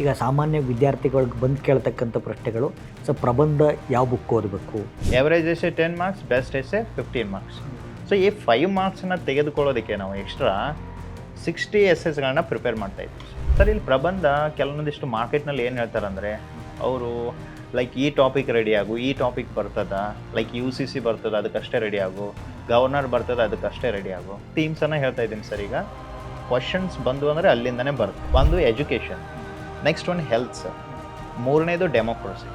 ಈಗ ಸಾಮಾನ್ಯ ವಿದ್ಯಾರ್ಥಿಗಳಿಗೆ ಬಂದು ಕೇಳ್ತಕ್ಕಂಥ ಪ್ರಶ್ನೆಗಳು, ಸೊ ಪ್ರಬಂಧ ಯಾವ ಬುಕ್ ಓದಬೇಕು? Average essay 10 marks, best essay 15 marks. So ಈ 5 ಮಾರ್ಕ್ಸನ್ನ ತೆಗೆದುಕೊಳ್ಳೋದಕ್ಕೆ ನಾವು ಎಕ್ಸ್ಟ್ರಾ 60 ಎಸ್ಸೆಸ್ಗಳನ್ನ ಪ್ರಿಪೇರ್ ಮಾಡ್ತಾ ಇದ್ದೀವಿ. ಸರ್ ಇಲ್ಲಿ ಪ್ರಬಂಧ ಕೆಲವೊಂದಿಷ್ಟು ಮಾರ್ಕೆಟ್ನಲ್ಲಿ ಏನು ಹೇಳ್ತಾರೆ ಅಂದರೆ, ಅವರು ಲೈಕ್ ಈ ಟಾಪಿಕ್ ರೆಡಿ ಆಗು, ಈ ಟಾಪಿಕ್ ಬರ್ತದ, ಲೈಕ್ UCC ಬರ್ತದೆ ಅದಕ್ಕಷ್ಟೇ ರೆಡಿ ಆಗು, ಗವರ್ನರ್ ಬರ್ತದೆ ಅದಕ್ಕಷ್ಟೇ ರೆಡಿ ಆಗು, ಥೀಮ್ಸನ್ನು ಹೇಳ್ತಾ ಇದ್ದೀನಿ ಸರ್. ಈಗ ಕ್ವಶನ್ಸ್ ಬಂದು ಅಂದರೆ ಅಲ್ಲಿಂದನೇ ಬರುತ್ತೆ. ಒಂದು education, next one health sir, ಮೂರನೇದು ಡೆಮೋಕ್ರಸಿ,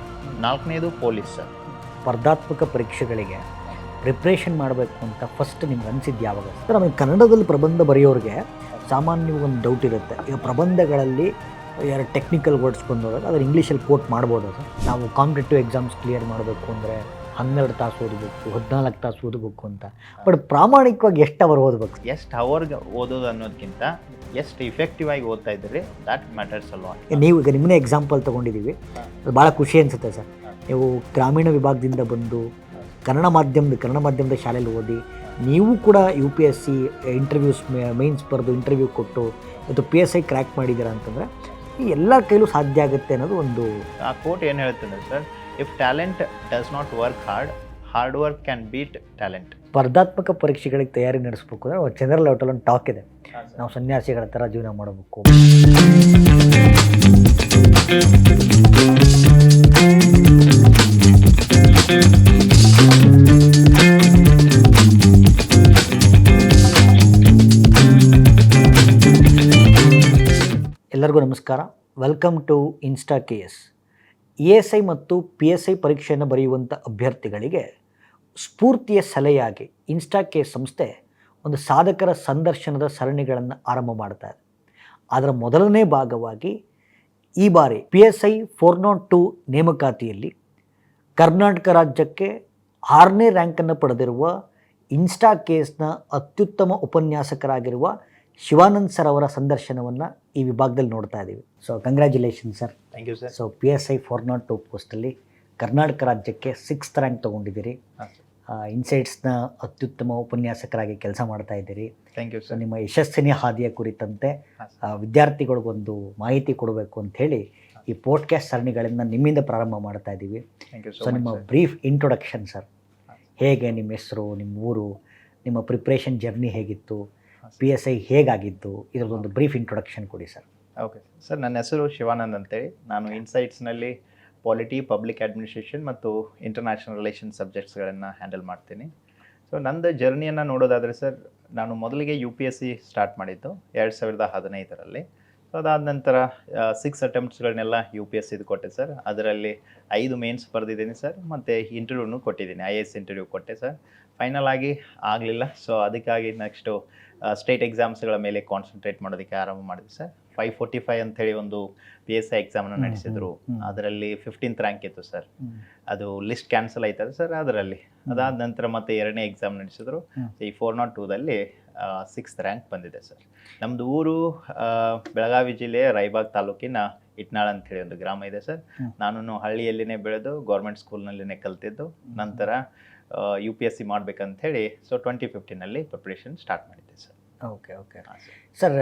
ನಾಲ್ಕನೇದು ಪೊಲೀಸ್ ಸರ್. ಸ್ಪರ್ಧಾತ್ಮಕ ಪರೀಕ್ಷೆಗಳಿಗೆ ಪ್ರಿಪ್ರೇಷನ್ ಮಾಡಬೇಕು ಅಂತ ಫಸ್ಟ್ ನಿಮ್ಗೆ ಅನಿಸಿದ್ದು ಯಾವಾಗ ಸರ್? ಆಮೇಲೆ ಕನ್ನಡದಲ್ಲಿ ಪ್ರಬಂಧ ಬರೆಯೋರಿಗೆ ಸಾಮಾನ್ಯ ಒಂದು ಡೌಟ್ ಇರುತ್ತೆ. ಈಗ ಪ್ರಬಂಧಗಳಲ್ಲಿ ಯಾರು ಟೆಕ್ನಿಕಲ್ ವರ್ಡ್ಸ್ ಬಂದೋದಾಗ ಅದನ್ನು ಇಂಗ್ಲೀಷಲ್ಲಿ ಕೋಟ್ ಮಾಡ್ಬೋದು ಸರ್. ನಾವು ಕಾಂಪಿಟೇಟಿವ್ ಎಕ್ಸಾಮ್ಸ್ ಕ್ಲಿಯರ್ ಮಾಡಬೇಕು ಅಂದರೆ 12 ತಾಸು ಓದಬೇಕು, 14 ತಾಸು ಓದಬೇಕು ಅಂತ. ಬಟ್ ಪ್ರಾಮಾಣಿಕವಾಗಿ ಎಷ್ಟು ಅವರ್ ಓದಬೇಕು? ಎಷ್ಟು ಅವರ್ಗೆ ಓದೋದು ಅನ್ನೋದಕ್ಕಿಂತ ಎಷ್ಟು ಇಫೆಕ್ಟಿವ್ ಆಗಿ ಓದ್ತಾ ಇದ್ದೀರಿ, ದ್ಯಾಟ್ ಮ್ಯಾಟರ್ಸ್ ಅಲ್ವಾ. ನೀವು ಈಗ ನಿಮ್ಮನ್ನೇ ಎಕ್ಸಾಂಪಲ್ ತೊಗೊಂಡಿದ್ದೀವಿ, ಅದು ಭಾಳ ಖುಷಿ ಅನಿಸುತ್ತೆ ಸರ್. ನೀವು ಗ್ರಾಮೀಣ ವಿಭಾಗದಿಂದ ಬಂದು ಕನ್ನಡ ಮಾಧ್ಯಮದ ಶಾಲೆಯಲ್ಲಿ ಓದಿ, ನೀವು ಕೂಡ UPSC ಇಂಟರ್ವ್ಯೂಸ್ ಮೈನ್ಸ್ ಬರೆದು ಇಂಟರ್ವ್ಯೂ ಕೊಟ್ಟು ಇವತ್ತು PSI ಕ್ರ್ಯಾಕ್ ಮಾಡಿದ್ದೀರಾ ಅಂತಂದರೆ ಈ ಎಲ್ಲ ಕೈಲೂ ಸಾಧ್ಯ ಆಗುತ್ತೆ ಅನ್ನೋದು ಒಂದು ಆ ಕೋಟ್ ಏನು ಹೇಳ್ತಂದ್ರೆ sir, if talent does not work hard work can beat talent. ಸ್ಪರ್ಧಾತ್ಮಕ ಪರೀಕ್ಷೆಗಳಿಗೆ ತಯಾರಿ ನಡೆಸಬೇಕು ಅಂದರೆ ಜನರಲ್ ಲೆವೆಲ್ ಒಂದು ಟಾಕ್ ಇದೆ, ನಾವು ಸನ್ಯಾಸಿಗಳ ಥರ ಜೀವನ ಮಾಡಬೇಕು. ಎಲ್ಲರಿಗೂ ನಮಸ್ಕಾರ, welcome to insta KS. ESI ಮತ್ತು PSI ಪರೀಕ್ಷೆಯನ್ನು ಬರೆಯುವಂಥ ಅಭ್ಯರ್ಥಿಗಳಿಗೆ ಸ್ಫೂರ್ತಿಯ ಸಲಹೆಯಾಗಿ ಇನ್ಸ್ಟಾ KS ಸಂಸ್ಥೆ ಒಂದು ಸಾಧಕರ ಸಂದರ್ಶನದ ಸರಣಿಗಳನ್ನು ಆರಂಭ ಮಾಡ್ತಾ ಇದೆ. ಅದರ ಮೊದಲನೇ ಭಾಗವಾಗಿ ಈ ಬಾರಿ PSI 402 ನೇಮಕಾತಿಯಲ್ಲಿ ಕರ್ನಾಟಕ ರಾಜ್ಯಕ್ಕೆ 6ನೇ ರ್ಯಾಂಕನ್ನು ಪಡೆದಿರುವ ಇನ್ಸ್ಟಾ KSನ ಅತ್ಯುತ್ತಮ ಉಪನ್ಯಾಸಕರಾಗಿರುವ ಶಿವಾನಂದ್ ಸರ್ ಅವರ ಸಂದರ್ಶನವನ್ನು ಈ ವಿಭಾಗದಲ್ಲಿ ನೋಡ್ತಾ ಇದ್ದೀವಿ. So congratulation sir. Thank you sir. So PSI 402 ಪೋಸ್ಟಲ್ಲಿ ಕರ್ನಾಟಕ ರಾಜ್ಯಕ್ಕೆ 6th ರ್ಯಾಂಕ್ ತೊಗೊಂಡಿದ್ದೀರಿ. ಇನ್ಸೈಟ್ಸ್ನ ಅತ್ಯುತ್ತಮ ಉಪನ್ಯಾಸಕರಾಗಿ ಕೆಲಸ ಮಾಡ್ತಾ ಇದ್ದೀರಿ. Thank you so sir. ನಿಮ್ಮ ಯಶಸ್ಸಿನ ಹಾದಿಯ ಕುರಿತಂತೆ ವಿದ್ಯಾರ್ಥಿಗಳಿಗೊಂದು ಮಾಹಿತಿ ಕೊಡಬೇಕು ಅಂಥೇಳಿ ಈ ಪಾಡ್ಕಾಸ್ಟ್ ಸರಣಿಗಳನ್ನು ನಿಮ್ಮಿಂದ ಪ್ರಾರಂಭ ಮಾಡ್ತಾ ಇದ್ದೀವಿ. ಥ್ಯಾಂಕ್ ಯು ಸೊ ಸೊ ನಿಮ್ಮ ಮಚ್. ಬ್ರೀಫ್ ಇಂಟ್ರೊಡಕ್ಷನ್ ಸರ್, ಹೇಗೆ ನಿಮ್ಮ ಹೆಸರು, ನಿಮ್ಮ ಊರು, ನಿಮ್ಮ ಪ್ರಿಪ್ರೇಷನ್ ಜರ್ನಿ ಹೇಗಿತ್ತು, PSI ಹೇಗಾಗಿದ್ದು, ಇದರದೊಂದು ಬ್ರೀಫ್ ಇಂಟ್ರೊಡಕ್ಷನ್ ಕೊಡಿ ಸರ್. ಓಕೆ ಸರ್, ನನ್ನ ಹೆಸರು ಶಿವಾನಂದ್ ಅಂತೇಳಿ. ನಾನು ಇನ್ಸೈಟ್ಸ್ನಲ್ಲಿ ಪಾಲಿಟಿ, ಪಬ್ಲಿಕ್ ಅಡ್ಮಿನಿಸ್ಟ್ರೇಷನ್ ಮತ್ತು ಇಂಟರ್ನ್ಯಾಷನಲ್ ರಿಲೇಷನ್ ಸಬ್ಜೆಕ್ಟ್ಸ್ಗಳನ್ನು ಹ್ಯಾಂಡಲ್ ಮಾಡ್ತೀನಿ. ಸೊ ನಂದು ಜರ್ನಿಯನ್ನು ನೋಡೋದಾದರೆ ಸರ್, ನಾನು ಮೊದಲಿಗೆ UPSC ಸ್ಟಾರ್ಟ್ ಮಾಡಿದ್ದು 2015ರಲ್ಲಿ. ಸೊ ಅದಾದ ನಂತರ 6 ಅಟೆಂಪ್ಟ್ಸ್ಗಳನ್ನೆಲ್ಲ UPSCದು ಕೊಟ್ಟೆ ಸರ್. ಅದರಲ್ಲಿ 5 ಮೇನ್ಸ್ ಬರೆದಿದ್ದೀನಿ ಸರ್, ಮತ್ತು ಇಂಟರ್ವ್ಯೂನು ಕೊಟ್ಟಿದ್ದೀನಿ, IAS ಇಂಟರ್ವ್ಯೂ ಕೊಟ್ಟೆ ಸರ್. ಫೈನಲ್ ಆಗಿ ಆಗಲಿಲ್ಲ. ಸೊ ಅದಕ್ಕಾಗಿ ನೆಕ್ಸ್ಟು ಸ್ಟೇಟ್ ಎಕ್ಸಾಮ್ಸ್ಗಳ ಮೇಲೆ ಕಾನ್ಸಂಟ್ರೇಟ್ ಮಾಡೋದಕ್ಕೆ ಆರಂಭ ಮಾಡಿದೆ ಸರ್. 545 ಅಂಥೇಳಿ ಒಂದು PSI ಎಕ್ಸಾಮನ್ನು ನಡೆಸಿದರು. ಅದರಲ್ಲಿ 15th ರ್ಯಾಂಕ್ ಇತ್ತು ಸರ್. ಅದು ಲಿಸ್ಟ್ ಕ್ಯಾನ್ಸಲ್ ಆಯ್ತದೆ ಸರ್ ಅದರಲ್ಲಿ. ಅದಾದ ನಂತರ ಮತ್ತೆ 2ನೇ ಎಕ್ಸಾಮ್ ನಡೆಸಿದ್ರು. ಈ 402ದಲ್ಲಿ 6th ರ್ಯಾಂಕ್ ಬಂದಿದೆ ಸರ್. ನಮ್ಮದು ಊರು ಬೆಳಗಾವಿ ಜಿಲ್ಲೆಯ ರಾಯಬಾಗ್ ತಾಲೂಕಿನ ಇಟ್ನಾಳ್ ಅಂಥೇಳಿ ಒಂದು ಗ್ರಾಮ ಇದೆ ಸರ್. ನಾನು ಹಳ್ಳಿಯಲ್ಲಿನೇ ಬೆಳೆದು ಗೌರ್ಮೆಂಟ್ ಸ್ಕೂಲ್ನಲ್ಲಿನೇ ಕಲ್ತಿದ್ದು. ನಂತರ UPSC ಮಾಡಬೇಕಂಥೇಳಿ ಸೊ 2015ನಲ್ಲಿ ಪ್ರಿಪ್ರೇಷನ್ ಸ್ಟಾರ್ಟ್ ಮಾಡಿದ್ದೆ ಸರ್. Okay sir.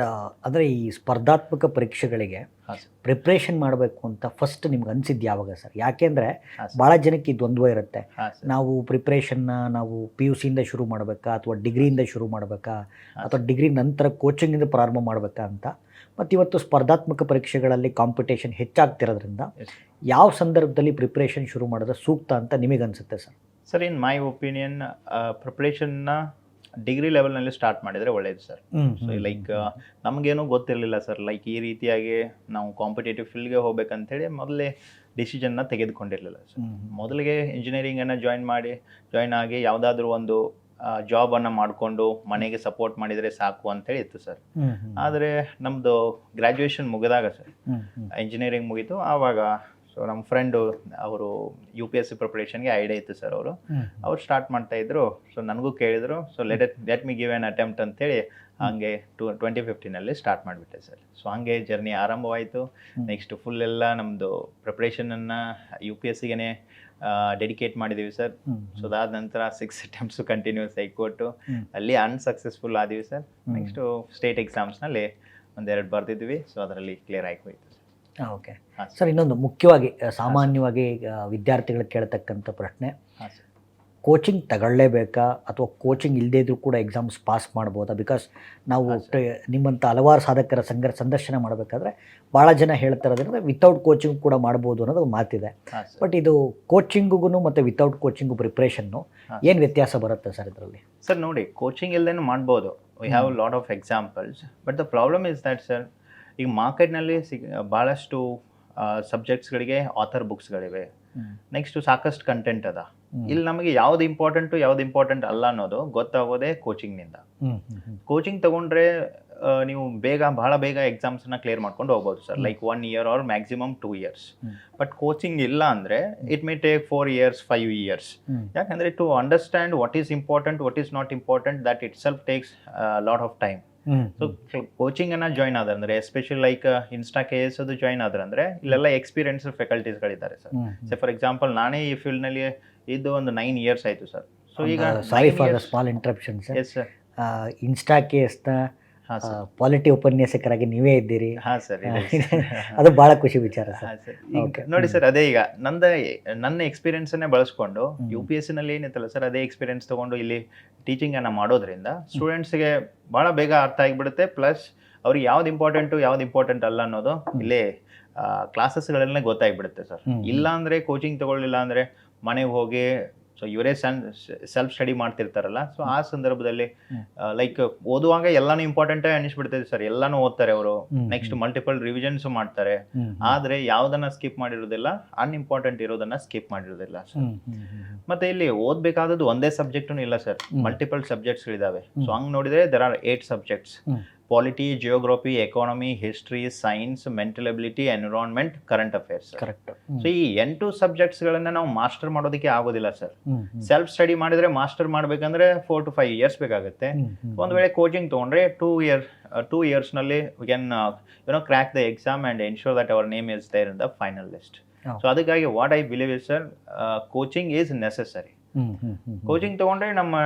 ಅಂದರೆ ಈ ಸ್ಪರ್ಧಾತ್ಮಕ ಪರೀಕ್ಷೆಗಳಿಗೆ ಪ್ರಿಪ್ರೇಷನ್ ಮಾಡಬೇಕು ಅಂತ ಫಸ್ಟ್ ನಿಮ್ಗೆ ಅನಿಸಿದ್ದು ಯಾವಾಗ ಸರ್? ಯಾಕೆಂದರೆ ಭಾಳ ಜನಕ್ಕೆ ಈ ದ್ವಂದ್ವ ಇರುತ್ತೆ. ನಾವು ಪ್ರಿಪ್ರೇಷನ್ನ ನಾವು PUCಯಿಂದ ಶುರು ಮಾಡಬೇಕಾ, ಅಥವಾ ಡಿಗ್ರಿಯಿಂದ ಶುರು ಮಾಡಬೇಕಾ, ಅಥವಾ ಡಿಗ್ರಿ ನಂತರ ಕೋಚಿಂಗಿಂದ ಪ್ರಾರಂಭ ಮಾಡಬೇಕಾ ಅಂತ. ಮತ್ತು ಇವತ್ತು ಸ್ಪರ್ಧಾತ್ಮಕ ಪರೀಕ್ಷೆಗಳಲ್ಲಿ ಕಾಂಪಿಟೇಷನ್ ಹೆಚ್ಚಾಗ್ತಿರೋದ್ರಿಂದ ಯಾವ ಸಂದರ್ಭದಲ್ಲಿ ಪ್ರಿಪ್ರೇಷನ್ ಶುರು ಮಾಡೋದು ಸೂಕ್ತ ಅಂತ ನಿಮಗನ್ಸುತ್ತೆ sir? Sir, in my opinion ಪ್ರಿಪ್ರೇಷನ್ನ ಡಿಗ್ರಿ ಲೆವೆಲ್ನಲ್ಲಿ ಸ್ಟಾರ್ಟ್ ಮಾಡಿದರೆ ಒಳ್ಳೆಯದು ಸರ್. ಸೊ ಲೈಕ್ ನಮಗೇನೂ ಗೊತ್ತಿರಲಿಲ್ಲ ಸರ್, ಲೈಕ್ ಈ ರೀತಿಯಾಗಿ ನಾವು ಕಾಂಪಿಟೇಟಿವ್ ಫೀಲ್ಡ್ಗೆ ಹೋಗ್ಬೇಕಂತೇಳಿ ಮೊದಲೇ ಡಿಸಿಷನ್ನ ತೆಗೆದುಕೊಂಡಿರಲಿಲ್ಲ ಸರ್. ಮೊದಲಿಗೆ ಇಂಜಿನಿಯರಿಂಗನ್ನು ಜಾಯ್ನ್ ಆಗಿ ಯಾವುದಾದ್ರೂ ಒಂದು ಜಾಬನ್ನು ಮಾಡಿಕೊಂಡು ಮನೆಗೆ ಸಪೋರ್ಟ್ ಮಾಡಿದರೆ ಸಾಕು ಅಂತೇಳಿ ಇತ್ತು ಸರ್. ಆದರೆ ನಮ್ಮದು ಗ್ರ್ಯಾಜುಯೇಷನ್ ಮುಗಿದಾಗ ಸರ್, ಇಂಜಿನಿಯರಿಂಗ್ ಮುಗೀತು. ಆವಾಗ ಸೊ ನಮ್ಮ ಫ್ರೆಂಡು ಅವರು UPSC ಪ್ರಿಪ್ರೇಷನ್ಗೆ ಐಡಿಯಾ ಇತ್ತು ಸರ್. ಅವ್ರು ಸ್ಟಾರ್ಟ್ ಮಾಡ್ತಾಯಿದ್ರು. ಸೊ ನನಗೂ ಕೇಳಿದರು. So let me give an attempt ಅಂತೇಳಿ ಹಾಗೆ 2015ನಲ್ಲಿ ಸ್ಟಾರ್ಟ್ ಮಾಡಿಬಿಟ್ಟೆ ಸರ್. ಸೊ ಹಾಗೆ ಜರ್ನಿ ಆರಂಭವಾಯಿತು. ನೆಕ್ಸ್ಟ್ ಫುಲ್ ಎಲ್ಲ ನಮ್ಮದು ಪ್ರಿಪ್ರೇಷನನ್ನು UPSCಗೆ ಡೆಡಿಕೇಟ್ ಮಾಡಿದ್ದೀವಿ ಸರ್. ಸೊ ಅದಾದ ನಂತರ 6 ಅಟೆಂಪ್ಟ್ಸು ಕಂಟಿನ್ಯೂಸ್ ಆಗಿ ಕೊಟ್ಟು ಅಲ್ಲಿ ಅನ್ಸಕ್ಸಸ್ಫುಲ್ ಆದೀವಿ ಸರ್. ನೆಕ್ಸ್ಟು ಸ್ಟೇಟ್ ಎಕ್ಸಾಮ್ಸ್ನಲ್ಲಿ 1-2 ಬರೆದಿದ್ವಿ. ಸೊ ಅದರಲ್ಲಿ ಕ್ಲಿಯರ್ ಆಗಿ ಹೋಯಿತು. ಓಕೆ ಹಾಂ ಸರ್, ಇನ್ನೊಂದು ಮುಖ್ಯವಾಗಿ ಸಾಮಾನ್ಯವಾಗಿ ವಿದ್ಯಾರ್ಥಿಗಳು ಕೇಳ್ತಕ್ಕಂಥ ಪ್ರಶ್ನೆ, ಹಾಂ ಸರ್. ಕೋಚಿಂಗ್ ತಗೊಳ್ಳೇಬೇಕಾ ಅಥವಾ ಕೋಚಿಂಗ್ ಇಲ್ಲದೇ ಇದ್ರೂ ಕೂಡ ಎಕ್ಸಾಮ್ಸ್ ಪಾಸ್ ಮಾಡ್ಬೋದಾ? ಬಿಕಾಸ್ ನಾವು ನಿಮ್ಮಂಥ ಹಲವಾರು ಸಾಧಕರ ಸಂದರ್ಶನ ಮಾಡಬೇಕಾದ್ರೆ ಭಾಳ ಜನ ಹೇಳ್ತಾ ಇರೋದ್ರಿಂದ ವಿತೌಟ್ ಕೋಚಿಂಗ್ ಕೂಡ ಮಾಡ್ಬೋದು ಅನ್ನೋದು ಒಂದು ಮಾತಿದೆ. ಹಾಂ ಸರ್. ಬಟ್ ಇದು ಕೋಚಿಂಗಿಗೂ ಮತ್ತು ವಿತೌಟ್ ಕೋಚಿಂಗು ಪ್ರಿಪ್ರೇಷನ್ನು ಏನು ವ್ಯತ್ಯಾಸ ಬರುತ್ತೆ ಸರ್ ಇದರಲ್ಲಿ? ಸರ್ ನೋಡಿ, ಕೋಚಿಂಗ್ ಇಲ್ಲದೇನು ಮಾಡ್ಬೋದು. We have lot of examples. But the problem is that sir, ಈಗ ಮಾರ್ಕೆಟ್ನಲ್ಲಿ ಭಾಳಷ್ಟು ಸಬ್ಜೆಕ್ಟ್ಸ್ಗಳಿಗೆ ಆಥರ್ ಬುಕ್ಸ್ಗಳಿವೆ. ನೆಕ್ಸ್ಟು ಸಾಕಷ್ಟು ಕಂಟೆಂಟ್ ಅದ. ಇಲ್ಲಿ ನಮಗೆ ಯಾವ್ದು ಇಂಪಾರ್ಟೆಂಟ್ ಅಲ್ಲ ಅನ್ನೋದು ಗೊತ್ತಾಗೋದೇ ಕೋಚಿಂಗ್ನಿಂದ. ಕೋಚಿಂಗ್ ತಗೊಂಡ್ರೆ ನೀವು ಬಹಳ ಬೇಗ ಎಕ್ಸಾಮ್ಸ್ನ ಕ್ಲಿಯರ್ ಮಾಡ್ಕೊಂಡು ಹೋಗ್ಬೋದು sir, like 1 year or maximum 2 years. But coaching ಇಲ್ಲ ಅಂದರೆ it may take 4 years, 5 years. ಯಾಕಂದರೆ to understand what is important, what is not important, that itself takes lot of time. So ಕೋಚಿಂಗನ್ನು ಜಾಯ್ನ್ ಆದ್ರೆ, especially like Insta KS ಅದು join ಆದ್ರೆ ಇಲ್ಲೆಲ್ಲ experience ಫ್ಯಾಕಲ್ಟೀಸ್ಗಳಿದ್ದಾರೆ sir. So for example ನಾನೇ ಈ ಫೀಲ್ಡ್ನಲ್ಲಿ ಇದು ಒಂದು 9 years ಆಯಿತು ಸರ್. ಸೊ ಈಗ sorry for the small interruption sir. Yes sir. Insta KSನ ಪಾಲಿಟಿ ಉಪನ್ಯಾಸಕರಾಗಿ ನೀವೇ ಇದ್ದೀರಿ. ಹಾಂ ಸರ್. ಅದು ಭಾಳ ಖುಷಿ ವಿಚಾರ ಸರ್. ನೋಡಿ ಸರ್, ಅದೇ ಈಗ ನನ್ನ ಎಕ್ಸ್ಪೀರಿಯನ್ಸನ್ನೇ ಬಳಸ್ಕೊಂಡು UPSC-ನಲ್ಲಿ ಏನಿತ್ತಲ್ಲ ಸರ್, ಅದೇ ಎಕ್ಸ್ಪೀರಿಯನ್ಸ್ ತೊಗೊಂಡು ಇಲ್ಲಿ ಟೀಚಿಂಗನ್ನು ಮಾಡೋದ್ರಿಂದ ಸ್ಟೂಡೆಂಟ್ಸ್ಗೆ ಭಾಳ ಬೇಗ ಅರ್ಥ ಆಗಿಬಿಡುತ್ತೆ. ಪ್ಲಸ್ ಅವ್ರಿಗೆ ಯಾವ್ದು ಇಂಪಾರ್ಟೆಂಟ್ ಅಲ್ಲ ಅನ್ನೋದು ಇಲ್ಲೇ ಕ್ಲಾಸಸ್ಗಳಲ್ಲೇ ಗೊತ್ತಾಗ್ಬಿಡುತ್ತೆ ಸರ್. ಇಲ್ಲ ಅಂದರೆ ಕೋಚಿಂಗ್ ತಗೊಳ್ಳಿಲ್ಲ ಅಂದರೆ ಮನೆಗೆ ಹೋಗಿ ಸೊ ಇವರೇ ಸೆಲ್ಫ್ ಸ್ಟಡಿ ಮಾಡ್ತಿರ್ತಾರಲ್ಲ. ಸೊ ಆ ಸಂದರ್ಭದಲ್ಲಿ ಲೈಕ್ ಓದುವಾಗ ಎಲ್ಲಾನು ಇಂಪಾರ್ಟೆಂಟೇ ಅನಿಸ್ಬಿಡ್ತದೆ ಸರ್. ಎಲ್ಲಾನು ಓದ್ತಾರೆ ಅವರು. ನೆಕ್ಸ್ಟ್ ಮಲ್ಟಿಪಲ್ ರಿವಿಷನ್ಸ್ ಮಾಡ್ತಾರೆ. ಆದರೆ ಯಾವುದನ್ನ ಸ್ಕಿಪ್ ಮಾಡಿರೋದಿಲ್ಲ, ಅನ್ಇಂಪಾರ್ಟೆಂಟ್ ಇರೋದನ್ನ ಸ್ಕಿಪ್ ಮಾಡಿರೋದಿಲ್ಲ ಸರ್. ಮತ್ತೆ ಇಲ್ಲಿ ಓದಬೇಕಾದದ್ದು ಒಂದೇ ಸಬ್ಜೆಕ್ಟೂ ಇಲ್ಲ ಸರ್, ಮಲ್ಟಿಪಲ್ ಸಬ್ಜೆಕ್ಟ್ಸ್ಗಳಿದ್ದಾವೆ. ಸೊ ಹಂಗೆ ನೋಡಿದರೆ there are 8 subjects: polity, geography, economy, history, science, mental ability, environment, current affairs. Correct. So ಈ 8 ಸಬ್ಜೆಕ್ಟ್ಸ್ಗಳನ್ನ ನಾವು ಮಾಸ್ಟರ್ ಮಾಡೋದಕ್ಕೆ ಆಗೋದಿಲ್ಲ ಸರ್. ಸೆಲ್ಫ್ ಸ್ಟಡಿ ಮಾಡಿದ್ರೆ ಮಾಸ್ಟರ್ ಮಾಡ್ಬೇಕಂದ್ರೆ 4 to 5 years ಬೇಕಾಗುತ್ತೆ. ಒಂದು ವೇಳೆ ಕೋಚಿಂಗ್ ತೊಗೊಂಡ್ರೆ 2 yearsನಲ್ಲಿ we can crack the exam and ensure that our name is there in the final list. So ಅದಕ್ಕಾಗಿ what I believe is sir, coaching is necessary. Coaching ತಗೊಂಡ್ರೆ ನಮ್ಮ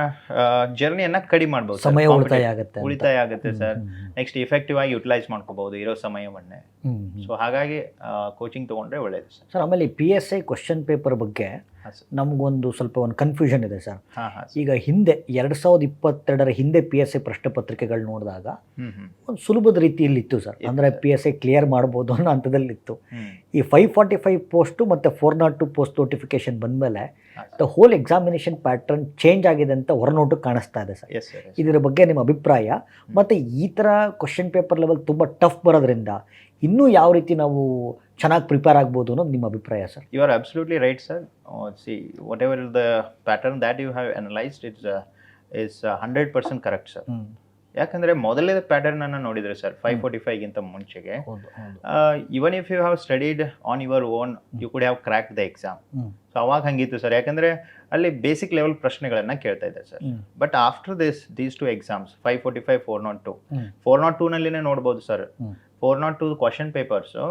ಜರ್ನಿಯನ್ನ ಕಡಿಮೆ ಮಾಡ್ಬೋದು, ಸಮಯ ಉಳಿತಾಯ ಆಗುತ್ತೆ ಸರ್. ನೆಕ್ಸ್ಟ್ ಇಫೆಕ್ಟಿವ್ ಆಗಿ ಯುಟಿಲೈಸ್ ಮಾಡ್ಕೋಬಹುದು ಇರೋ ಸಮಯವನ್ನೇ. ಸೊ ಹಾಗಾಗಿ ಕೋಚಿಂಗ್ ತಗೊಂಡ್ರೆ ಒಳ್ಳೇದು ಸರ್. ಸರ್, ಆಮೇಲೆ PSI ಕ್ವಶನ್ ಪೇಪರ್ ಬಗ್ಗೆ ನಮಗೊಂದು ಸ್ವಲ್ಪ ಕನ್ಫ್ಯೂಷನ್ ಇದೆ ಸರ್. ಈಗ ಹಿಂದೆ 2022 ಹಿಂದೆ PSI ಪ್ರಶ್ನೆ ಪತ್ರಿಕೆಗಳು ನೋಡಿದಾಗ ಒಂದು ಸುಲಭದ ರೀತಿಯಲ್ಲಿ ಇತ್ತು ಸರ್. ಅಂದರೆ PSI ಕ್ಲಿಯರ್ ಮಾಡ್ಬೋದು ಅನ್ನೋ ಹಂತದಲ್ಲಿತ್ತು. ಈ 545 ಪೋಸ್ಟು ಮತ್ತು 402 ಪೋಸ್ಟ್ ನೋಟಿಫಿಕೇಶನ್ ಬಂದಮೇಲೆ the whole examination pattern change ಆಗಿದೆ ಅಂತ ಹೊರನೋಟಕ್ಕೆ ಕಾಣಿಸ್ತಾ ಇದೆ ಸರ್. ಇದರ ಬಗ್ಗೆ ನಿಮ್ಮ ಅಭಿಪ್ರಾಯ? ಮತ್ತು ಈ ಥರ ಕ್ವಶನ್ ಪೇಪರ್ ಲೆವೆಲ್ ತುಂಬ ಟಫ್ ಬರೋದ್ರಿಂದ ಇನ್ನೂ ಯಾವ ರೀತಿ ನಾವು ಚೆನ್ನಾಗಿ ಪ್ರಿಪೇರ್ ಆಗ್ಬೋದು ಅನ್ನೋದು ನಿಮ್ಮ ಅಭಿಪ್ರಾಯ sir? You are absolutely right sir. See whatever the pattern that you have analysed is 100% correct sir. ಯಾಕಂದರೆ ಮೊದಲೇ ಪ್ಯಾಟರ್ನನ್ನು ನೋಡಿದರೆ ಸರ್ 545ಗಿಂತ ಮುಂಚೆಗೆ even if you have studied on your own you could have crack the exam. So ಅವಾಗ ಹಂಗಿತ್ತು sir, ಯಾಕಂದರೆ ಅಲ್ಲಿ ಬೇಸಿಕ್ ಲೆವೆಲ್ ಪ್ರಶ್ನೆಗಳನ್ನು ಕೇಳ್ತಾ ಇದೆ sir. But after these 2 exams 545, 402, 402ನಲ್ಲಿನೇ ನೋಡ್ಬೋದು ಸರ್. 402 ಕ್ವಶನ್ ಪೇಪರ್ಸು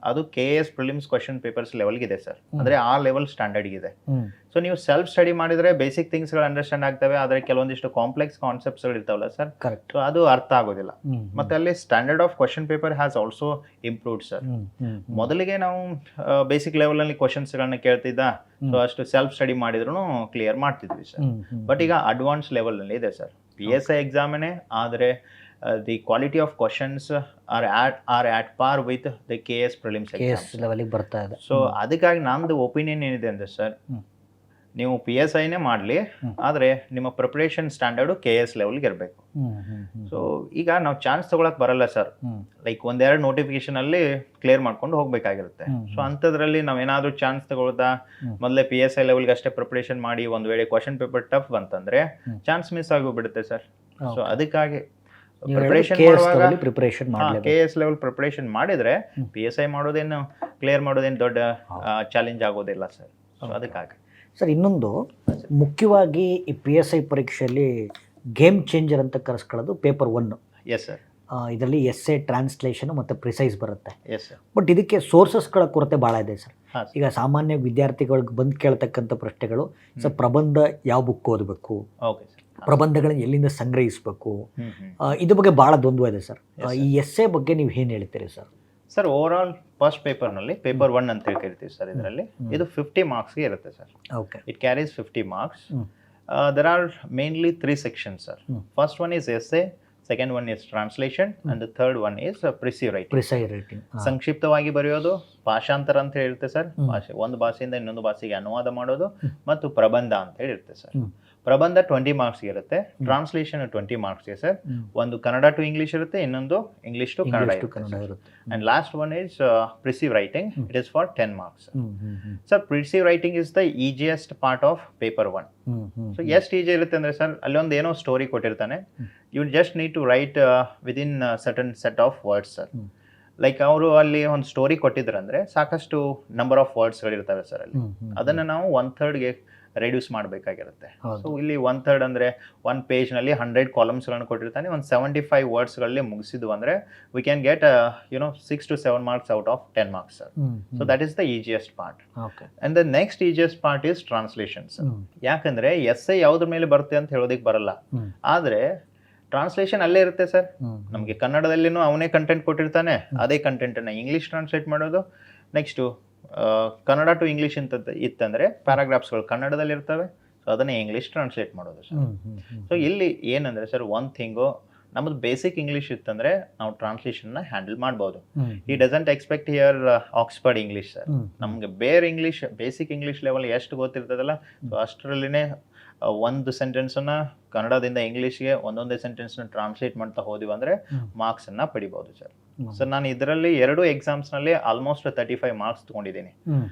ಅದು KS ಪ್ರಿಲಿಮ್ಸ್ ಕ್ವಶನ್ ಪೇಪರ್ಸ್ ಲೆವೆಲ್ಗಿದೆ ಸರ್. ಅಂದರೆ ಆ ಲೆವೆಲ್ ಸ್ಟ್ಯಾಂಡರ್ಡ್ಗಿದೆ. ಸೊ ನೀವು ಸೆಲ್ಫ್ ಸ್ಟಡಿ ಮಾಡಿದರೆ ಬೇಸಿಕ್ ಥಿಂಗ್ಸ್ಗಳು ಅಂಡರ್ಸ್ಟ್ಯಾಂಡ್ ಆಗ್ತವೆ, ಆದರೆ ಕೆಲವೊಂದಿಷ್ಟು ಕಾಂಪ್ಲೆಕ್ಸ್ ಕಾನ್ಸೆಪ್ಟ್ಸ್ಗಳು ಇರ್ತಾವಲ್ಲ ಸರ್, ಸೊ ಅದು ಅರ್ಥ ಆಗೋದಿಲ್ಲ. ಮತ್ತೆ ಅಲ್ಲಿ standard of question paper has also improved sir. ಮೊದಲಿಗೆ ನಾವು ಬೇಸಿಕ್ ಲೆವೆಲಲ್ಲಿ ಕ್ವಶನ್ಸ್ಗಳನ್ನ ಕೇಳ್ತಿದ್ದ, ಸೊ ಅಷ್ಟು ಸೆಲ್ಫ್ ಸ್ಟಡಿ ಮಾಡಿದ್ರು ಕ್ಲಿಯರ್ ಮಾಡ್ತಿದ್ವಿ ಸರ್. ಬಟ್ ಈಗ ಅಡ್ವಾನ್ಸ್ ಲೆವೆಲ್ನಲ್ಲಿ ಇದೆ ಸರ್. PSI ಎಕ್ಸಾಮೇ ಆದರೆ the quality of questions are at par with the KS prelims exam. ಲೆವೆಲಿಗೆ ಬರ್ತಾ ಇದೆ. ಸೊ ಅದಕ್ಕಾಗಿ ನಂದು ಒಪಿನಿಯನ್ ಏನಿದೆ ಅಂದರೆ ಸರ್, ನೀವು PSIನೇ ಮಾಡಲಿ, ಆದರೆ ನಿಮ್ಮ ಪ್ರಿಪ್ರೇಷನ್ ಸ್ಟ್ಯಾಂಡರ್ಡು KS ಲೆವೆಲ್ಗೆ ಇರಬೇಕು. ಸೊ ಈಗ ನಾವು ಚಾನ್ಸ್ ತೊಗೊಳಕ್ಕೆ ಬರಲ್ಲ ಸರ್. ಲೈಕ್ 1-2 ನೋಟಿಫಿಕೇಶನಲ್ಲಿ ಕ್ಲಿಯರ್ ಮಾಡ್ಕೊಂಡು ಹೋಗಬೇಕಾಗಿರುತ್ತೆ. ಸೊ ಅಂಥದ್ರಲ್ಲಿ ನಾವೇನಾದರೂ ಚಾನ್ಸ್ ತಗೊಳ್ತಾ ಮೊದಲೇ PSI ಲೆವೆಲ್ಗೆ ಅಷ್ಟೇ ಪ್ರಿಪ್ರೇಷನ್ ಮಾಡಿ ಒಂದು ವೇಳೆ ಕ್ವಶನ್ ಪೇಪರ್ ಟಫ್ ಬಂತಂದರೆ ಚಾನ್ಸ್ ಮಿಸ್ ಆಗೋಗ್ಬಿಡುತ್ತೆ ಸರ್. ಸೊ ಅದಕ್ಕಾಗಿ KS ಲೆವೆಲ್ ಪ್ರಿಪರೇಷನ್ ಮಾಡಿದ್ರೆ PSI ಮಾಡೋದೇನು ಕ್ಲಿಯರ್ ಮಾಡೋದೇನು ದೊಡ್ಡ ಚಾಲೆಂಜ್ ಆಗೋದಿಲ್ಲ ಸರ್. ಅದಕ್ಕಾಗಿ ಸರ್, ಇನ್ನೊಂದು ಮುಖ್ಯವಾಗಿ ಈ PSI ಪರೀಕ್ಷೆಯಲ್ಲಿ ಗೇಮ್ ಚೇಂಜರ್ ಅಂತ ಕರೆಸ್ಕೊಳ್ಳೋದು ಪೇಪರ್ 1. Yes sir. ಇದರಲ್ಲಿ ಎಸ್ಸೆ, ಟ್ರಾನ್ಸ್ಲೇಷನ್ ಮತ್ತು ಪ್ರಿಸೈಸ್ ಬರುತ್ತೆ. Yes sir. ಬಟ್ ಇದಕ್ಕೆ ಸೋರ್ಸಸ್ಗಳ ಕೊರತೆ ಭಾಳ ಇದೆ ಸರ್. ಈಗ ಸಾಮಾನ್ಯ ವಿದ್ಯಾರ್ಥಿಗಳಿಗೆ ಬಂದು ಕೇಳ್ತಕ್ಕಂಥ ಪ್ರಶ್ನೆಗಳು ಸರ್, ಪ್ರಬಂಧ ಯಾವ ಬುಕ್ ಓದಬೇಕು, ಓಕೆ ಸರ್, ಪ್ರಬಂಧಗಳನ್ನ ಎಲ್ಲಿಂದ ಸಂಗ್ರಹಿಸಬೇಕು, ಇದ್ರ ಬಗ್ಗೆ ಭಾಳ ದ್ವಂದ್ವ ಇದೆ ಸರ್. ಈ ಎಸ್ಸೆ ಬಗ್ಗೆ ನೀವು ಏನು ಹೇಳ್ತೀರಿ sir? Sir over all first ಪೇಪರ್ನಲ್ಲಿ ಪೇಪರ್ 1 ಅಂತ ಹೇಳಿ ಕರಿತೀವಿ ಸರ್. ಇದರಲ್ಲಿ ಇದು 50 ಮಾರ್ಕ್ಸ್ಗೆ ಇರುತ್ತೆ sir. Okay. It carries 50 marks. There are mainly 3 sections, sir. First one is essay, second one is translation, and the third one is precis writing. ಸಂಕ್ಷಿಪ್ತವಾಗಿ ಬರೆಯೋದು, ಭಾಷಾಂತರ ಅಂತ ಹೇಳಿರುತ್ತೆ ಸರ್. ಒಂದು ಭಾಷೆಯಿಂದ ಇನ್ನೊಂದು ಭಾಷೆಗೆ ಅನುವಾದ ಮಾಡೋದು, ಮತ್ತು ಪ್ರಬಂಧ ಅಂತ ಹೇಳಿರುತ್ತೆ ಸರ್. ಪ್ರಬಂಧ 20 ಮಾರ್ಕ್ಸ್ ಇರುತ್ತೆ, ಟ್ರಾನ್ಸ್ಲೇಷನ್ 20 ಮಾರ್ಕ್ಸ್ಗೆ ಸರ್. ಒಂದು ಕನ್ನಡ ಟು ಇಂಗ್ಲಿಷ್ ಇರುತ್ತೆ, ಇನ್ನೊಂದು ಇಂಗ್ಲಿಷ್ ಟು ಕನ್ನಡ ಇರುತ್ತೆ. And last one is precis writing. It is for 10 marks. Sir precis writing is the easiest part of paper 1. So ಎಷ್ಟು ಈಜಿ ಇರುತ್ತೆ ಅಂದರೆ ಸರ್, ಅಲ್ಲೊಂದು ಏನೋ ಸ್ಟೋರಿ ಕೊಟ್ಟಿರ್ತಾನೆ, you just need to write within certain set of words sir. Like ಅವರು ಅಲ್ಲಿ ಒಂದು story ಕೊಟ್ಟಿದ್ರಂದ್ರೆ ಸಾಕಷ್ಟು ನಂಬರ್ ಆಫ್ ವರ್ಡ್ಸ್ಗಳಿರ್ತವೆ ಸರ್ ಅಲ್ಲಿ. ಅದನ್ನು ನಾವು 1/3ಗೆ ರೆಡ್ಯೂಸ್ ಮಾಡಬೇಕಾಗಿರುತ್ತೆ. ಸೊ ಇಲ್ಲಿ 1/3 ಅಂದರೆ 1 ಪೇಜ್ನಲ್ಲಿ 100 ಕಾಲಮ್ಸ್ಗಳನ್ನು ಕೊಟ್ಟಿರ್ತಾನೆ, ಒಂದು 75 ವರ್ಡ್ಸ್ಗಳಲ್ಲಿ ಮುಗಿಸಿದ್ವು ಅಂದರೆ we can get 6 to 7 marks out of 10 marks sir. So that is the easiest part. And the next easiest part is translations. ಯಾಕಂದ್ರೆ ಎಸ್ಸೆ ಯಾವುದ್ರ ಮೇಲೆ ಬರುತ್ತೆ ಅಂತ ಹೇಳೋದಕ್ಕೆ ಬರಲ್ಲ, ಆದರೆ ಟ್ರಾನ್ಸ್ಲೇಷನ್ ಅಲ್ಲೇ ಇರುತ್ತೆ ಸರ್. ನಮಗೆ ಕನ್ನಡದಲ್ಲಿನೂ ಅವನೇ ಕಂಟೆಂಟ್ ಕೊಟ್ಟಿರ್ತಾನೆ, ಅದೇ ಕಂಟೆಂಟನ್ನು ಇಂಗ್ಲೀಷ್ ಟ್ರಾನ್ಸ್ಲೇಟ್ ಮಾಡೋದು. ನೆಕ್ಸ್ಟು ಕನ್ನಡ ಟು ಇಂಗ್ಲೀಷ್ ಅಂತ ಇತ್ತಂದರೆ ಪ್ಯಾರಾಗ್ರಾಫ್ಸ್ಗಳು ಕನ್ನಡದಲ್ಲಿ ಇರ್ತವೆ, ಸೊ ಅದನ್ನೇ ಇಂಗ್ಲೀಷ್ ಟ್ರಾನ್ಸ್ಲೇಟ್ ಮಾಡೋದು ಸರ್. ಸೊ ಇಲ್ಲಿ ಏನಂದರೆ ಸರ್, ಒಂದು ಥಿಂಗು ನಮ್ಮದು ಬೇಸಿಕ್ ಇಂಗ್ಲೀಷ್ ಇತ್ತಂದರೆ ನಾವು ಟ್ರಾನ್ಸ್ಲೇಷನ್ನ ಹ್ಯಾಂಡಲ್ ಮಾಡ್ಬೋದು. ಈ doesn't expect here Oxford English sir. ನಮಗೆ ಬೇರೆ ಇಂಗ್ಲೀಷ್, ಬೇಸಿಕ್ ಇಂಗ್ಲೀಷ್ ಲೆವೆಲ್ ಎಷ್ಟು ಗೊತ್ತಿರ್ತದಲ್ಲ, ಸೊ ಅಷ್ಟರಲ್ಲಿನೇ ಒಂದು ಸೆಂಟೆನ್ಸನ್ನು ಕನ್ನಡದಿಂದ ಇಂಗ್ಲೀಷ್ಗೆ ಒಂದೊಂದೇ ಸೆಂಟೆನ್ಸ್ನ ಟ್ರಾನ್ಸ್ಲೇಟ್ ಮಾಡ್ತಾ ಹೋದಿವಿ ಅಂದರೆ ಮಾರ್ಕ್ಸನ್ನು ಪಡಿಬೋದು ಸರ್. ಸೊ ನಾನು ಇದರಲ್ಲಿ 2 ಎಕ್ಸಾಮ್ಸ್ನಲ್ಲಿ ಆಲ್ಮೋಸ್ಟ್ 35 ಮಾರ್ಕ್ಸ್ ತೊಗೊಂಡಿದ್ದೀನಿ.